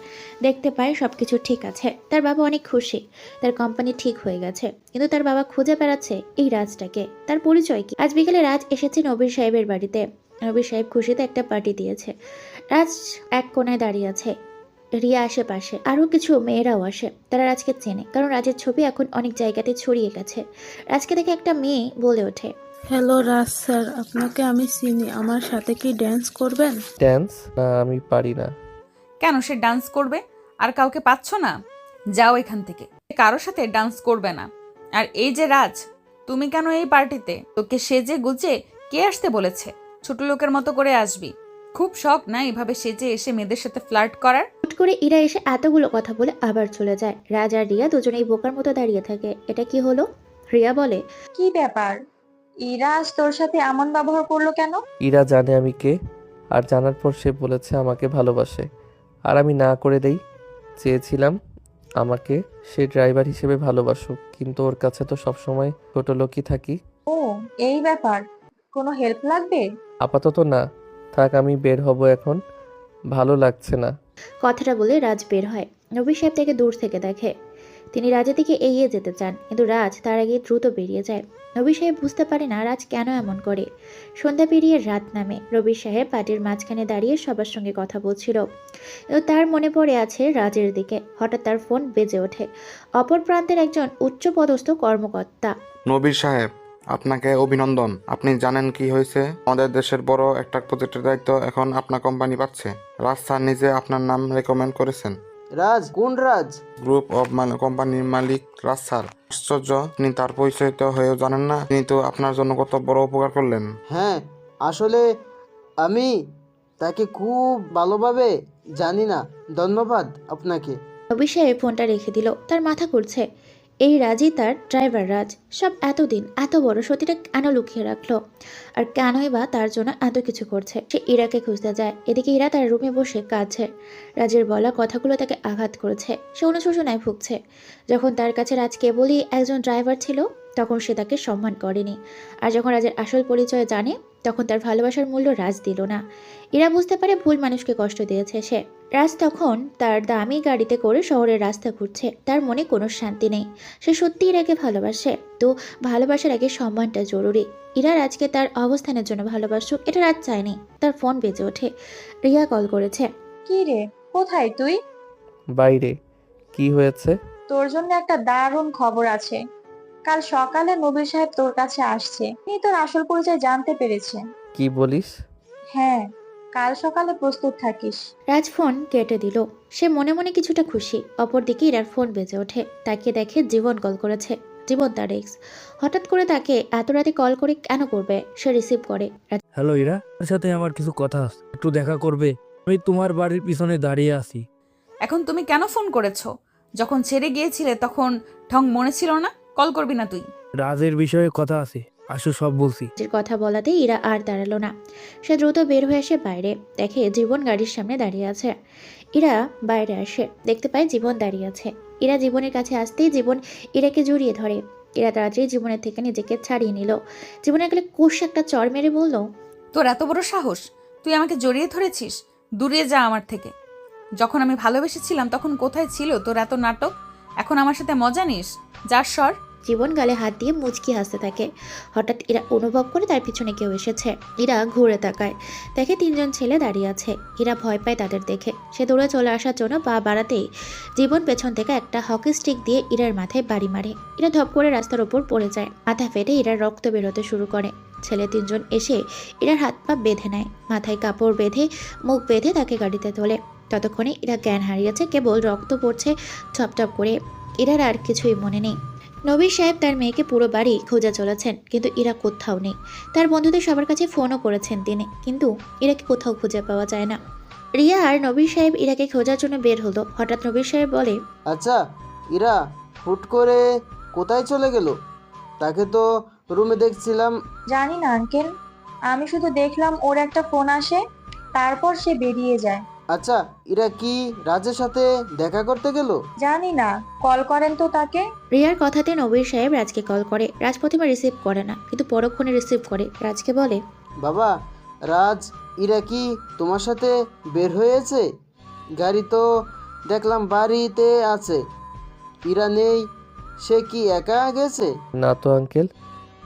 দেখতে পায় সবকিছু ঠিক আছে। তার বাবা অনেক খুশি, তার কোম্পানি ঠিক হয়ে গেছে। কিন্তু তার বাবা খুঁজে বেড়াচ্ছে এই রাজটাকে, তার পরিচয় কি। আজ বিকেলে রাজ এসেছে নবীর সাহেবের বাড়িতে। নবীর সাহেব খুশিতে একটা পার্টি দিয়েছে। রাজ এক কোণায় দাঁড়িয়ে আছে, রিয়া আশেপাশে, আরও কিছু মেয়েরাও আসে। তারা রাজকে চেনে, কারণ রাজের ছবি এখন অনেক জায়গাতে ছড়িয়ে গেছে। রাজকে দেখে একটা মেয়ে বলে ওঠে, হ্যালো রাজ স্যার, আপনাকে আমি চিনি, আমার সাথে কি ড্যান্স করবেন? ড্যান্স? না, আমি পারি না। কেন সে ডান্স করবে? আর কাউকে পাচ্ছ না? যাও এখান থেকে, কারোর সাথে ডান্স করবে না। আর এই যে রাজ, তুমি কেন এই পার্টিতে? তোকে সেজে গুজে কে আসতে বলেছে? ছোট লোকের মতো করে আসবি? খুব শখ না এভাবে সেজে এসে মেয়েদের সাথে ফ্লার্ট করার? হুট করে ইরা এসে এতগুলো কথা বলে আবার চলে যায়। রাজ আর রিয়া দুজনেই বোকার মতো দাঁড়িয়ে থাকে। এটা কি হলো? রিয়া বলে, কি ব্যাপার, ইরা আজ তোর সাথে এমন ব্যবহার করলো কেন? ইরা জানে আমি কে, আর জানার পর সে বলেছে আমাকে ভালোবাসে, আর আমি না করে দেই। চেয়েছিলাম আমাকে সে ড্রাইভার হিসেবে ভালোবাসুক, কিন্তু ওর কাছে তো সবসময় ছোট লোকই থাকি। ও, এই ব্যাপার, কোনো হেল্প লাগবে? আপাতত না, থাক, আমি বের হব এখন, ভালো লাগছে না। কথাটা বলে রাজ বের হয়। নবী সাহেব তাকে দূর থেকে দেখে। তিনি রাজের দিকে এগিয়ে যেতে চান, কিন্তু রাজ তার আগে দ্রুত বেরিয়ে যায়। নবী সাহেব বুঝতে পারে না রাজ কেন এমন করে। সন্ধ্যা পেরিয়ে রাত নামে। রবি সাহেব পার্টির মাঝখানে দাঁড়িয়ে সবার সঙ্গে কথা বলছিল, কিন্তু তার মনে পড়ে আছে রাজের দিকে। হঠাৎ তার ফোন বেজে ওঠে। অপর প্রান্তের একজন উচ্চপদস্থ কর্মকর্তা। নবীর সাহেব, আপনাকে অভিনন্দন। আপনি জানেন কি হয়েছে? আমাদের দেশের বড় একটা প্রজেক্টের দায়িত্ব এখন আপনার কোম্পানি পাচ্ছে। রাজ স্যার নিজে আপনার নাম রেকমেন্ড করেছেন। রাজ? কোন রাজ? গ্রুপ অফ কোম্পানির মালিক রাজ স্যার। আশ্চর্য, আপনি তার পরিচয় তো হয়েও জানেন না। তিনি তো আপনার জন্য কত বড় উপকার করলেন। হ্যাঁ, আসলে আমি তাকে খুব ভালোভাবে জানি না। ধন্যবাদ আপনাকে। নবী সাহেব ফোনটা রেখে দিল। তার মাথা ঘুরছে। এই রাজই তার ড্রাইভার রাজ। সব এতদিন এত বড় সত্যিটা কেন লুকিয়ে রাখলো? আর কেনই বা তার জন্য এত কিছু করছে? সে ইরাকে খুঁজতে যায়। এদিকে ইরা তার রুমে বসে কাঁদছে। রাজের বলা কথাগুলো তাকে আঘাত করেছে। সে অনুশোচনায় ভুগছে। যখন তার কাছে রাজ কেবলই একজন ড্রাইভার ছিল, তখন সে তাকে সম্মান করেনি। আর যখন রাজের আসল পরিচয় জানে, তখন তার ভালোবাসার মূল্য রাজ দিল না। ইরা বুঝতে পারে ভুল মানুষকে কষ্ট দিয়েছে সে। রাজ তখন তার দামি গাড়িতে করে শহরের রাস্তা ঘুরছে। তার মনে কোনো শান্তি নেই। সে সত্যি ইরাকে ভালোবাসে, তো ভালোবাসার আগে সম্মানটা জরুরি। ইরা রাজকে তার অবস্থানের জন্য ভালোবাসুক, এটা রাজ চায়নি। তার ফোন বেজে ওঠে। রিয়া কল করেছে। কি রে, কোথায় তুই? বাইরে। কি হয়েছে? তোর জন্য একটা দারুণ খবর আছে। কাল সকালে নবীর সাহেব তোর কাছে আসছে। তিনি তোর আসল পরিচয় জানতে পেরেছে। কি বলিস? হ্যাঁ, কাল সকালে প্রস্তুত থাকিস। রাজ ফোন কেটে দিল। সে মনে মনে কিছুটা খুশি। অপরদিকে ইরার ফোন বেজে ওঠে। তাকে দেখে জীবন কল করেছে। জীবন তার এক্স। হঠাৎ করে তাকে এত রাতে কল করে কেন করবে? সে রিসিভ করে। হ্যালো ইরা, তোর সাথে আমার কিছু কথা আছে, একটু দেখা করবে? আমি তোমার বাড়ির পিছনে দাঁড়িয়ে আছি। এখন তুমি কেন ফোন করেছো? যখন ছেড়ে গিয়েছিলে তখন ঠং মনে ছিল না? কল করবি না তুই? রাজের বিষয়ে কথা আছে। আসো সব বলছি। রাজের কথা বলাতেই ইরা আর দাঁড়ালো না। সে দ্রুত বের হয়ে আসে বাইরে, দেখে জীবন গাড়ির সামনে দাঁড়িয়ে আছে। ইরা বাইরে আসে, দেখতে পায় জীবন দাঁড়িয়ে আছে। ইরা জীবনের কাছে আসতেই জীবন ইরাকে জড়িয়ে ধরে। ইরা তাড়াতাড়ি জীবনের থেকে নিজেকে ছাড়িয়ে নিল। জীবনের গেলে কোষ একটা চড় মেরে বলল, তোর এত বড় সাহস, তুই আমাকে জড়িয়ে ধরেছিস? দূরে যা আমার থেকে। যখন আমি ভালোবেসেছিলাম তখন কোথায় ছিল তোর এত নাটক? এখন আমার সাথে মজা নিস? যার স্বর। জীবন গালে হাত দিয়ে মুচকি হাসতে থাকে। হঠাৎ ইরা অনুভব করে তার পিছনে কেউ এসেছে। ইরা ঘুরে তাকায়, দেখে 3জন ছেলে দাঁড়িয়ে আছে। ইরা ভয় পায় তাদের দেখে। সে দৌড়ে চলে আসার জন্য পা বাড়াতেই জীবন পেছন থেকে একটা হকি স্টিক দিয়ে ইরার মাথায় বাড়ি মারে। ইরা ধপ করে রাস্তার ওপর পড়ে যায়। মাথা ফেটে ইরার রক্ত বেরোতে শুরু করে। ছেলে 3জন এসে ইরার হাত পা বেঁধে নেয়, মাথায় কাপড় বেঁধে মুখ বেঁধে তাকে গাড়িতে তোলে। ততক্ষণে ইরা জ্ঞান হারিয়েছে, কেবল রক্ত পড়ছে টপ করে। ইরার আর কিছুই মনে নেই। নবীর সাহেব তার মেয়েকে পুরো বাড়ি খোঁজা চলেছেন, কিন্তু ইরা কোথাও নেই। তার বন্ধুদের সবার কাছে ফোনও করেছেন তিনি, কিন্তু ইরাকে কোথাও খুঁজে পাওয়া যায় না। রিয়া আর নবীর সাহেব ইরাকে খোঁজার জন্য বের হলো। হঠাৎ নবীর সাহেব বলে, আচ্ছা ইরা হুট করে কোথায় চলে গেল? তাকে তো রুমে দেখছিলাম। জানি না আঙ্কেল, আমি শুধু দেখলাম ওর একটা ফোন আসে, তারপর সে বেরিয়ে যায়। আচ্ছা ইরা কি রাজের সাথে দেখা করতে গেল? জানি না, কল করেন তো তাকে। রিয়ার কথাতে নবীর সাহেব রাজকে কল করে। রাজ প্রথমে রিসিভ করে না, কিন্তু পরক্ষণে রিসিভ করে। রাজকে বলে, বাবা রাজ, ইরা কি তোমার সাথে বের হয়েছে? গাড়ি তো দেখলাম বাড়িতে আছে, ইরা নেই। সে কি একা গেছে? না তো আঙ্কেল,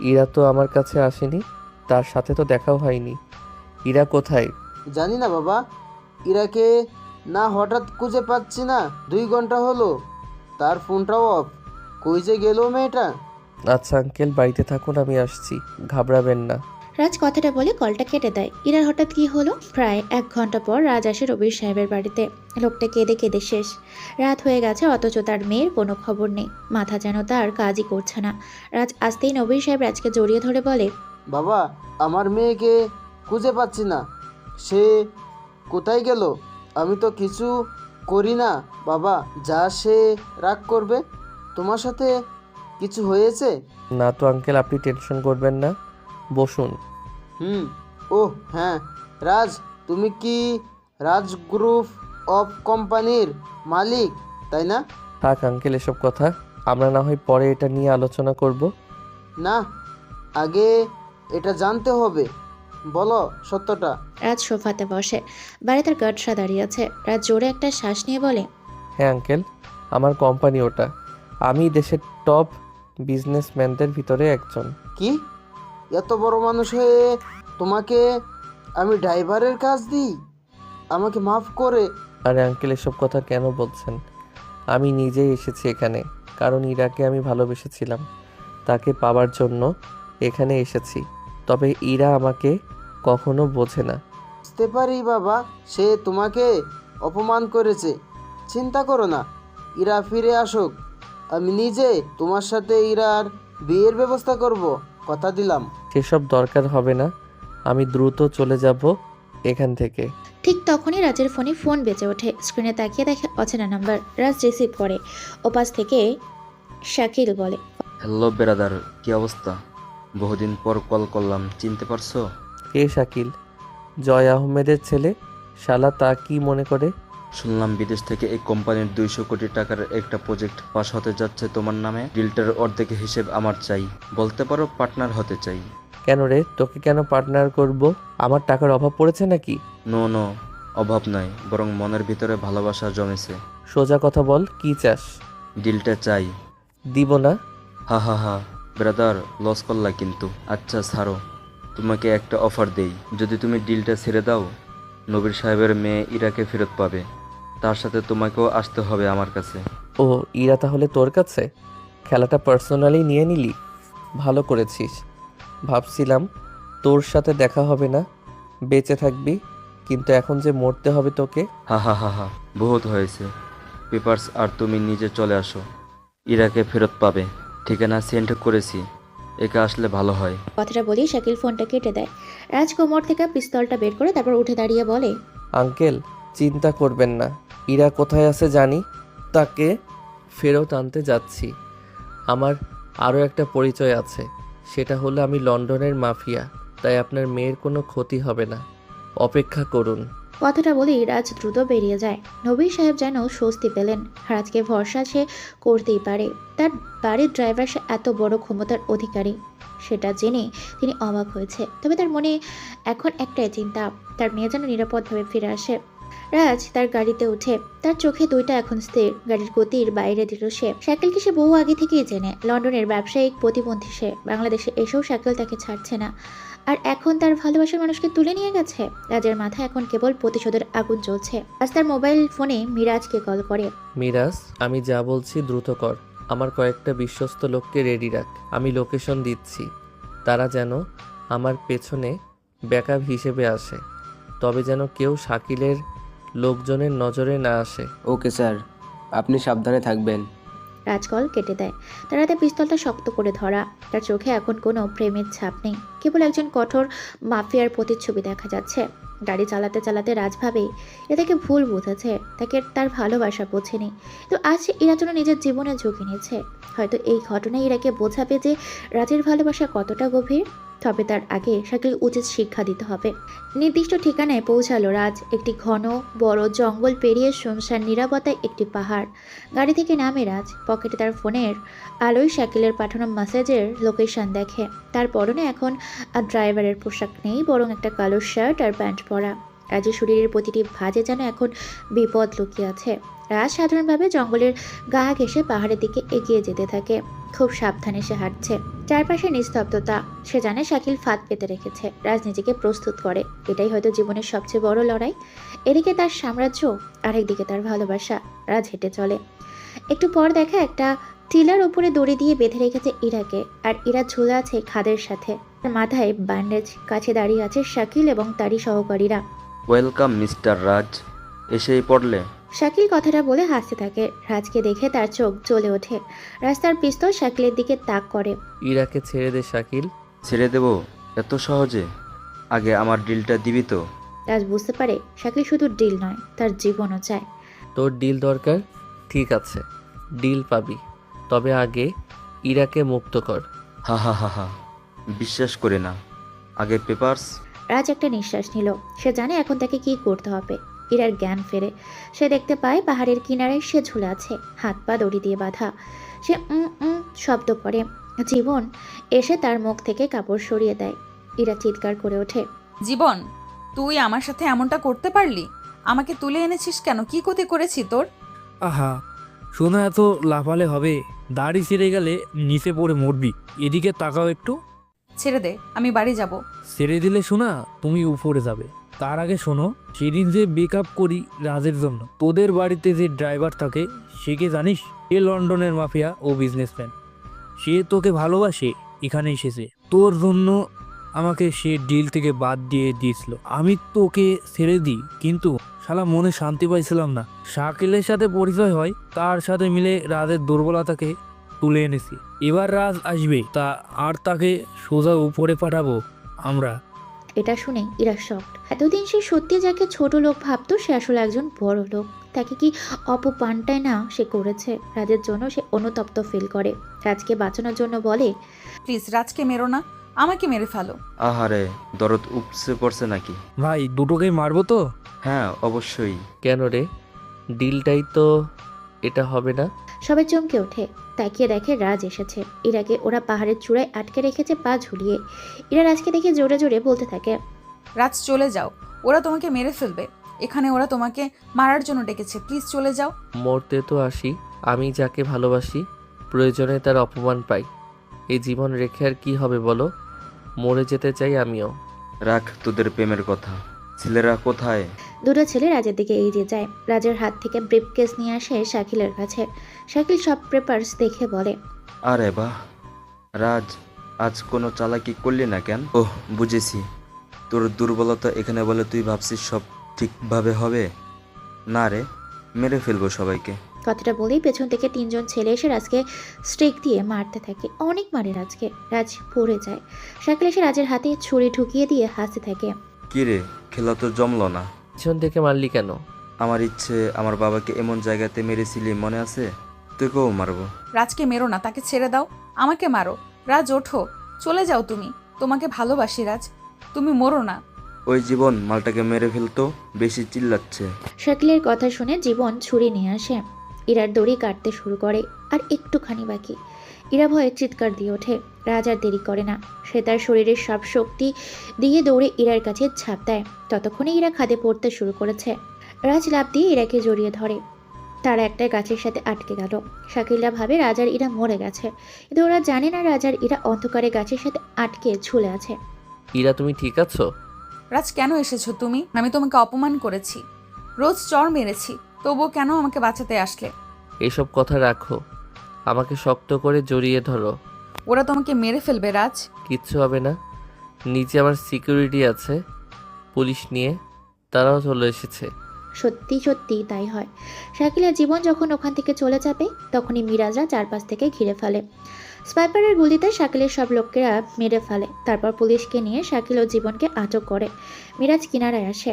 ইরা তো আমার কাছে আসেনি, তার সাথে তো দেখাও হয়নি। ইরা কোথায়? জানি না বাবা, ইরাকে না হঠাৎ খুঁজে পাচ্ছি না। 2 ঘন্টা হলো, তার ফোনটাও অফ। কই যে গেল মেয়েটা? আচ্ছা আঙ্কেল, বাড়িতে থাকুন, আমি আসছি, ঘাবড়াবেন না। রাজ কথাটা বলে কলটা কেটে দেয়। ইরার হঠাৎ কি হলো? প্রায় 1 ঘন্টা পর রাজ আসে রবির সাহেবের বাড়িতে। লোকটা কেঁদে কেঁদে শেষ। রাত হয়ে গেছে, অথচ তার মেয়ের কোনো খবর নেই। মাথা যেন তার কাজই করছে না। রাজ আসতেই নবীর সাহেব রাজকে জড়িয়ে ধরে বলে, বাবা আমার মেয়েকে খুঁজে পাচ্ছি না, সে কোথায় গেল? আমি তো কিছু করি না বাবা, যা সে রাগ করবে। তোমার সাথে কিছু হয়েছে? না তো আঙ্কেল, আপনি টেনশন করবেন না, বসুন। ও হ্যাঁ, রাজ তুমি কি রাজ গ্রুপ অফ কোম্পানির মালিক, তাই না? থাক আঙ্কেল এসব কথা, আমরা না হয় পরে এটা নিয়ে আলোচনা করব। না, আগে এটা জানতে হবে, বলো সত্যটা। রাজ সোফাতে বসে, বাইরে তার গার্ডরা দাঁড়িয়ে আছে। রাজ জোরে একটা শ্বাস নিয়ে বলে, হ্যাঁ আঙ্কেল, আমার কোম্পানি ওটা। আমি দেশের টপ বিজনেসম্যানদের ভিতরে একজন। কি? এত বড় মানুষ হয়ে তোমাকে আমি ড্রাইভারের কাজ দিই? আমাকে মাফ করে। আরে আঙ্কেল এসব কথা কেন বলছেন? আমি নিজেই এসেছি এখানে, কারণ ইরাকে আমি ভালোবেসেছিলাম, তাকে পাওয়ার জন্য এখানে এসেছি। তবে ইরা আমাকে কখনো বোঝে না। বুঝতে পারি বাবা, সে তোমাকে অপমান করেছে। চিন্তা করো না, ইরা ফিরে আসুক। আমি নিজে তোমার সাথে ইরার বিয়ের ব্যবস্থা করব, কথা দিলাম। সেসব দরকার হবে না, আমি দ্রুত চলে যাব এখান থেকে। ঠিক তখনই রাজের ফোনে ফোন বেজে ওঠে। স্ক্রিনে তাকিয়ে দেখে অচেনা নাম্বার। রাজ রিসিভ করে। ওপাশ থেকে শাকিল বলে, হ্যালো বেরাদার, কি অবস্থা? বহুদিন পর কল করলাম, চিনতে পারছো? কে শাকিল? জয় আহমেদের ছেলে। শালা তা কি মনে করে? শুনলাম বিদেশ থেকে এই কোম্পানির 200 কোটি টাকার একটা প্রজেক্ট পাস হতে যাচ্ছে তোমার নামে। ডিলটার অর্ধেক হিসেব আমার চাই, বলতে পারো পার্টনার হতে চাই। কেন রে, তোকে কেন পার্টনার করব? আমার টাকার অভাব পড়েছে নাকি? নো, অভাব নয়, বরং মনের ভিতরে ভালোবাসা জমেছে। সোজা কথা বল, কি চাস? ডিলটা চাই। দিব না। হা ব্রাদার, লস করলা কিন্তু। আচ্ছা ছাড়ো, তোমাকে একটা অফার দেই। যদি তুমি ডিলটা ছেড়ে দাও, নবীর সাহেবের মেয়ে ইরাকে ফেরত পাবে। তার সাথে তোমাকেও আসতে হবে আমার কাছে। ও, ইরা তাহলে তোর কাছে? খেলাটা পার্সোনালি নিয়ে নিলি, ভালো করেছিস। ভাবছিলাম তোর সাথে দেখা হবে না, বেঁচে থাকবি, কিন্তু এখন যে মরতে হবে তোকে। হা বহুত হয়েছে। পেপারস আর তুমি নিজে চলে আসো, ইরাকে ফেরত পাবে। ঠিকানা সেন্ড করেছি, একা আসলে ভালো হয়। কথাটা বলি শাকিল ফোনটা কেটে দেয়। রাজ কোমর থেকে পিস্তলটা বের করে তারপর উঠে দাঁড়িয়ে বলে, আঙ্কেল চিন্তা করবেন না, ইরা কোথায় আছে জানি, তাকে ফেরত আনতে যাচ্ছি। আমার আরও একটা পরিচয় আছে, সেটা হলো আমি লন্ডনের মাফিয়া, তাই আপনার মেয়ের কোনো ক্ষতি হবে না, অপেক্ষা করুন। কথাটা বলেই রাজ দ্রুত বেরিয়ে যায়। নবী সাহেব যেন স্বস্তি পেলেন। রাজকে ভরসা সে করতেই পারে। তার বাড়ির ড্রাইভার সে এত বড় ক্ষমতার অধিকারী, সেটা জেনে তিনি অবাক হয়েছে। তবে তার মনে এখন একটাই চিন্তা, তার মেয়ে যেন নিরাপদভাবে ফিরে আসে। রাজ তার গাড়িতে উঠে, তার চোখে দুইটা এখন স্থির। গাড়ির গতির বাইরে দিল সে। শাকিলকে সে বহু আগে থেকেই চেনে। লন্ডনের ব্যবসায়িক প্রতিবন্ধী সে। বাংলাদেশে এসেও শাকিল তাকে ছাড়ছে না। আর এখন তার ভালোবাসার মানুষকে তুলে নিয়ে গেছে। রাজের মাথায় এখন কেবল প্রতিশোধের আগুন জ্বলছে। আজ তার মোবাইল ফোনে মিরাজকে কল করে। মিরাজ, আমি যা বলছি দ্রুত কর। আমার কয়েকটা বিশ্বস্ত লোককে রেডি রাখ, আমি লোকেশন দিচ্ছি। তারা যেন আমার পেছনে ব্যাকআপ হিসেবে আসে, তবে যেন কেউ শাকিলের লোকজনের নজরে না আসে। ওকে স্যার, আপনি সাবধানে থাকবেন। রাজ কল কেটে দেয়। তার হাতে পিস্তলটা শক্ত করে ধরা। তার চোখে এখন কোনো প্রেমের ছাপ নেই, কেবল একজন কঠোর মাফিয়ার প্রতিচ্ছবি দেখা যাচ্ছে। গাড়ি চালাতে চালাতে রাজ ভাবে এ তাকে ভুল বুঝেছে, তাকে তার ভালোবাসা বোঝেনি। তো আজ এরা জন্য নিজের জীবনে ঝুঁকি নিয়েছে। হয়তো এই ঘটনায় এরাকে বোঝাবে যে রাজের ভালোবাসা কতটা গভীর। তবে তার আগে শাকিল উচিত শিক্ষা দিতে হবে। নির্দিষ্ট ঠিকানায় পৌঁছালো রাজ। একটি ঘন বড় জঙ্গল পেরিয়ে শুনশান নীরবতায় একটি পাহাড়। গাড়ি থেকে নামে রাজ। পকেটে তার ফোনের আলোয় শাকিলের পাঠানো মেসেজের লোকেশন দেখে। তার পরনে এখন আর ড্রাইভারের পোশাক নেই, বরং একটা কালো শার্ট আর প্যান্ট পরা। রাজের শরীরের প্রতিটি ভাঁজে যেন এখন বিপদ লুকিয়ে আছে। রাজ সাধারণভাবে জঙ্গলের গা ঘেঁষে পাহাড়ের দিকে এগিয়ে যেতে থাকে। খুব সাবধানে সে হাঁটছে। চারপাশে নিস্তব্ধতা। সে জানে শাকিল ফাঁদ পেতে রেখেছে। রাজ নিজেকে প্রস্তুত করে। এটাই হয়তো জীবনের সবচেয়ে বড় লড়াই। এদিকে তার সাম্রাজ্য, আরেকদিকে তার ভালোবাসা। রাজ হেঁটে চলে। একটু পর দেখা একটা টিলার উপরে দড়ি দিয়ে বেঁধে রেখেছে ইরাকে, আর ইরা ঝুলে আছে খাদের সাথে। তার মাথায় ব্যান্ডেজ। কাছে দাঁড়িয়ে আছে শাকিল এবং তারই সহকারীরা। ওয়েলকাম মিস্টার রাজ, এসেই পড়লে। শাকিল কথাটা বলে হাসতে থাকে। রাজকে দেখে তার চোখ জ্বলে ওঠে। রাজ তার পিস্তল শাকিলের দিকে তাক করে। ইরাকে ছেড়ে দে শাকিল। ছেড়ে দেব এত সহজে? আগে আমার ডিলটা দিবি তো? রাজ বুঝতে পারে শাকিল শুধু ডিল নয়, তার জীবনও চায়। তোর ডিল দরকার? ঠিক আছে, ডিল পাবি, তবে আগে ইরাকে মুক্ত কর। হা হা হা হা, বিশ্বাস করে না, আগে পেপারস। রাজ একটা নিঃশ্বাস নিল। সে জানে এখন তাকে কি করতে হবে। ইরার জ্ঞান ফেরে। সে দেখতে পায় পাহাড়ের কিনারায় সে ঝুলে আছে, হাত পা দড়ি দিয়ে বাঁধা। সে শব্দ করে। জীবন এসে তার মুখ থেকে কাপড় সরিয়ে দেয়। ইরা চিৎকার করে ওঠে। জীবন, তুই আমার সাথে এমনটা করতে পারলি? আমাকে তুলে এনেছিস কেন? কি ক্ষতি করেছি তোর? আহা, শোনো, এত লাফালে হবে? দাড়ি ছিঁড়ে গেলে নিচে পড়ে মরবি। এদিকে তাকাও একটু। ছেড়ে দে, আমি বাড়ি যাব। ছেড়ে দিলে শোনা, তুমি উপরে যাবে। তার আগে শোনো, সেদিন যে বেকআপ করি রাজের জন্য, তোদের বাড়িতে যে ড্রাইভার থাকে সে কে জানিস? এ লন্ডনের মাফিয়া ও বিজনেসম্যান। সে তোকে ভালোবাসে, এখানে এসেছে তোর জন্য। আমাকে সে ডিল থেকে বাদ দিয়ে দিয়েছিল। আমি তোকে ছেড়ে দিই, কিন্তু শালা মনে শান্তি পাইছিলাম না। শাকিলের সাথে পরিচয় হয়, তার সাথে মিলে রাজের দুর্বলতাকে তুলে এনেছি। এবার রাজ আসবে তা, আর তাকে সোজা উপরে পাঠাবো আমরা। এটা শুনে ইরা শকড। এতদিন সে সত্যি যাকে ছোট লোক ভাবতো, সে আসলে একজন বড় লোক। তাকে কি অপমানটাই না সে করেছে। রাজের জন্য সে অনুতপ্ত ফিল করে। রাজকে বাঁচানোর জন্য বলে, প্লিজ রাজকে মেরো না, আমাকে মেরে ফেলো। আহারে, দরদ উপসে পড়ছে নাকি? ভাই, দুটোকেই মারবো তো? হ্যাঁ, অবশ্যই। কেন রে, ডিলটাই তো এটা হবে না? সবাই চমকে ওঠে। তাকিয়ে দেখে রাজ এসেছে। ইরাকে ওরা পাহাড়ের চূড়ায় আটকে রেখেছে পা ঝুলিয়ে। ইরা রাজকে দেখে জোরে জোরে বলতে থাকে, রাজ চলে যাও, ওরা তোমাকে মেরে ফেলবে। এখানে ওরা তোমাকে মারার জন্য ডেকেছে, প্লিজ চলে যাও। মরতে তো আসি, আমি যাকে ভালোবাসি প্রয়োজনে তার অপমান পাই। এই জীবন রেখে আর কি হবে বলো? মরে যেতে চাই আমিও। রাখ তোদের প্রেমের কথা। ছেলেরা কোথায়? দুটো ছেলে রাজের দিকে এগিয়ে যায়। রাজের হাত থেকে ব্রিফকেস নিয়ে আসে শাকিলের কাছে। শাকিল সব পেপারস দেখে বলে, আরে বাহ রাজ, আজ কোনো চালাকি করলি না কেন? ওহ, বুঝেছি, তোর দুর্বলতা এখানে বলে তুই ভাবছিস সব ঠিকভাবে হবে। না রে, মেরে ফেলবো সবাইকে। কথাটা বলেই পেছন থেকে তিনজন ছেলে এসে রাজকে স্টিক দিয়ে মারতে থাকে। অনেক মারে রাজকে। রাজ পড়ে যায়। শাকিল এসে রাজের হাতে ছুরি ঢুকিয়ে দিয়ে হাসতে থাকে। কি রে, খেলা তো জমলো না। পিছন থেকে মারলি কেন? আমার ইচ্ছে, আমার বাবাকে এমন জায়গাতে মেরেছিলি মনে আছে? তোকেও মারবো। রাজকে মেরো না, তাকে ছেড়ে দাও, আমাকে মারো। রাজ ওঠো, চলে যাও তুমি, তোমাকে ভালোবাসি রাজ, তুমি মরো না। ওই জীবন মালটাকে মেরে ফেলতো, বেশি চিল্লাচ্ছে। শাকিলের কথা শুনে জীবন ছুরি নিয়ে আসে, ইরার দড়ি কাটতে শুরু করে। আর একটুখানি বাকি। ইরা ভয়ে চিৎকার দিয়ে ওঠে। রাজ আর দেরি করে না, সে তার শরীরের সব শক্তি দিয়ে দৌড়ে ইরার কাছে ঝাঁপ দেয়। ততক্ষণে ইরা খাদে পড়তে শুরু করেছে। রাজ লাফ দিয়ে ইরাকে জড়িয়ে ধরে। তারা একটা গাছের সাথে আটকে গেল। শাকিলরা ভাবে রাজ আর ইরা মরে গেছে, কিন্তু ওরা জানে না রাজ আর ইরা অন্ধকারে গাছের সাথে আটকে ঝুলে আছে। ইরা, তুমি ঠিক আছো? রাজ, কেন এসেছো তুমি? আমি তোমাকে অপমান করেছি, রোজ চর মেরেছি, তবুও কেন আমাকে বাঁচাতে আসলে? এসব কথা রাখো, আমাকে শক্ত করে জড়িয়ে ধরো। ওরা তোমাকে মেরে ফেলবে রাজ। কিচ্ছু হবে না, নিচে আমার সিকিউরিটি আছে, পুলিশ নিয়ে তারাও চলে এসেছে। সত্যি সত্যি তাই হয়। শাকিলের জীবন যখন ওখান থেকে চলে যাবে, তখনই মিরাজরা চারপাশ থেকে ঘিরে ফেলে। স্পাইপারের গুলিতে শাকিলের সব লোকেরা মেরে ফেলে। তারপর পুলিশকে নিয়ে শাকিল ও জীবনকে আটক করে। মিরাজ কিনারায় আসে।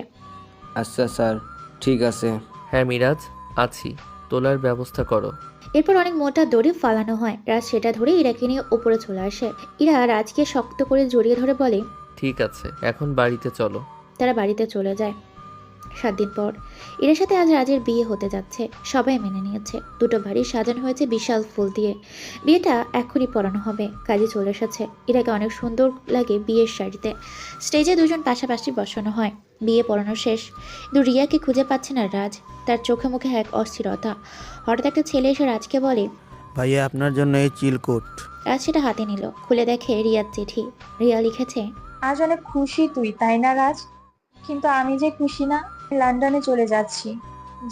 আচ্ছা স্যার, ঠিক আছে। হ্যাঁ মিরাজ, আছি, তোলার ব্যবস্থা করো। এরপর অনেক মোটা দড়ি ফালানো হয়। রাজ সেটা ধরে ইরাকে নিয়ে উপরে চলে আসে। ইরা রাজকে শক্ত করে জড়িয়ে ধরে বলে, ঠিক আছে, এখন বাড়িতে চলো। তারা বাড়িতে চলে যায়। 7 দিন পর ইরার সাথে আজ রাজের বিয়ে হতে যাচ্ছে। সবাই মেনে নিয়েছে। দুটো বাড়ি সাজানো হয়েছে বিশাল ফুল দিয়ে। বিয়েটা এখনই পড়ানো হবে। কাজে চলে এসেছে। ইরাকে অনেক সুন্দর লাগে বিয়ের শাড়িতে। স্টেজে দুজন পাশাপাশি বসানো হয়। বিয়ে পড়ানো শেষ, কিন্তু রিয়াকে খুঁজে পাচ্ছে না রাজ। তার চোখে মুখে এক অস্থিরতা। হঠাৎ একটা ছেলে এসে রাজকে বলে, ভাইয়া আপনার জন্য এই চিলকোট। রাজ সেটা হাতে নিল। খুলে দেখে রিয়ার চিঠি। রিয়া লিখেছে, আজ অনেক খুশি তুই, তাই না রাজ? কিন্তু আমি যে খুশি না। লন্ডনে চলে যাচ্ছি,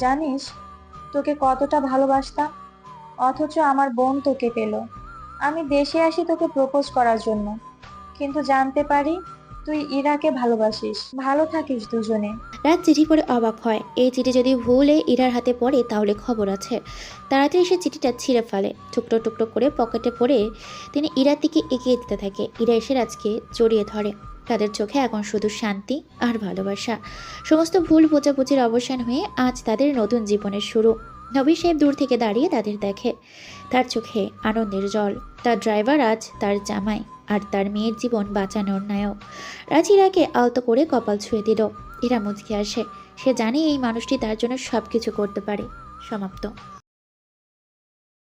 জানিস তোকে কতটা ভালোবাসতাম, অথচ আমার বোন তোকে পেল। আমি দেশে আসি তোকে প্রপোজ করার জন্য, কিন্তু জানতে পারি তুই ইরাকে ভালোবাসিস। ভালো থাকিস দুজনে। রাজ চিঠি পড়ে অবাক হয়। এই চিঠি যদি ভুলে ইরার হাতে পড়ে তাহলে খবর আছে। তাড়াতাড়ি সে চিঠিটা ছিঁড়ে ফেলে। টুকরো টুকরো করে পকেটে পড়ে তিনি ইরার দিকে এগিয়ে দিতে থাকে। ইরা এসে রাজকে জড়িয়ে ধরে। তাদের চোখে এখন শুধু শান্তি আর ভালোবাসা। সমস্ত ভুল বোঝাবুঝির অবসান হয়ে আজ তাদের নতুন জীবনের শুরু। নবী সাহেব দূর থেকে দাঁড়িয়ে তাদের দেখে। তার চোখে আনন্দের জল। তার ড্রাইভার আজ তার জামাই, আর তার মেয়ের জীবন বাঁচানোর নায়ক। রাজ ইরাকে আলতো করে কপাল ছুঁয়ে দিল। ইরা মুচকে আসে। সে জানে এই মানুষটি তার জন্য সবকিছু করতে পারে। সমাপ্ত।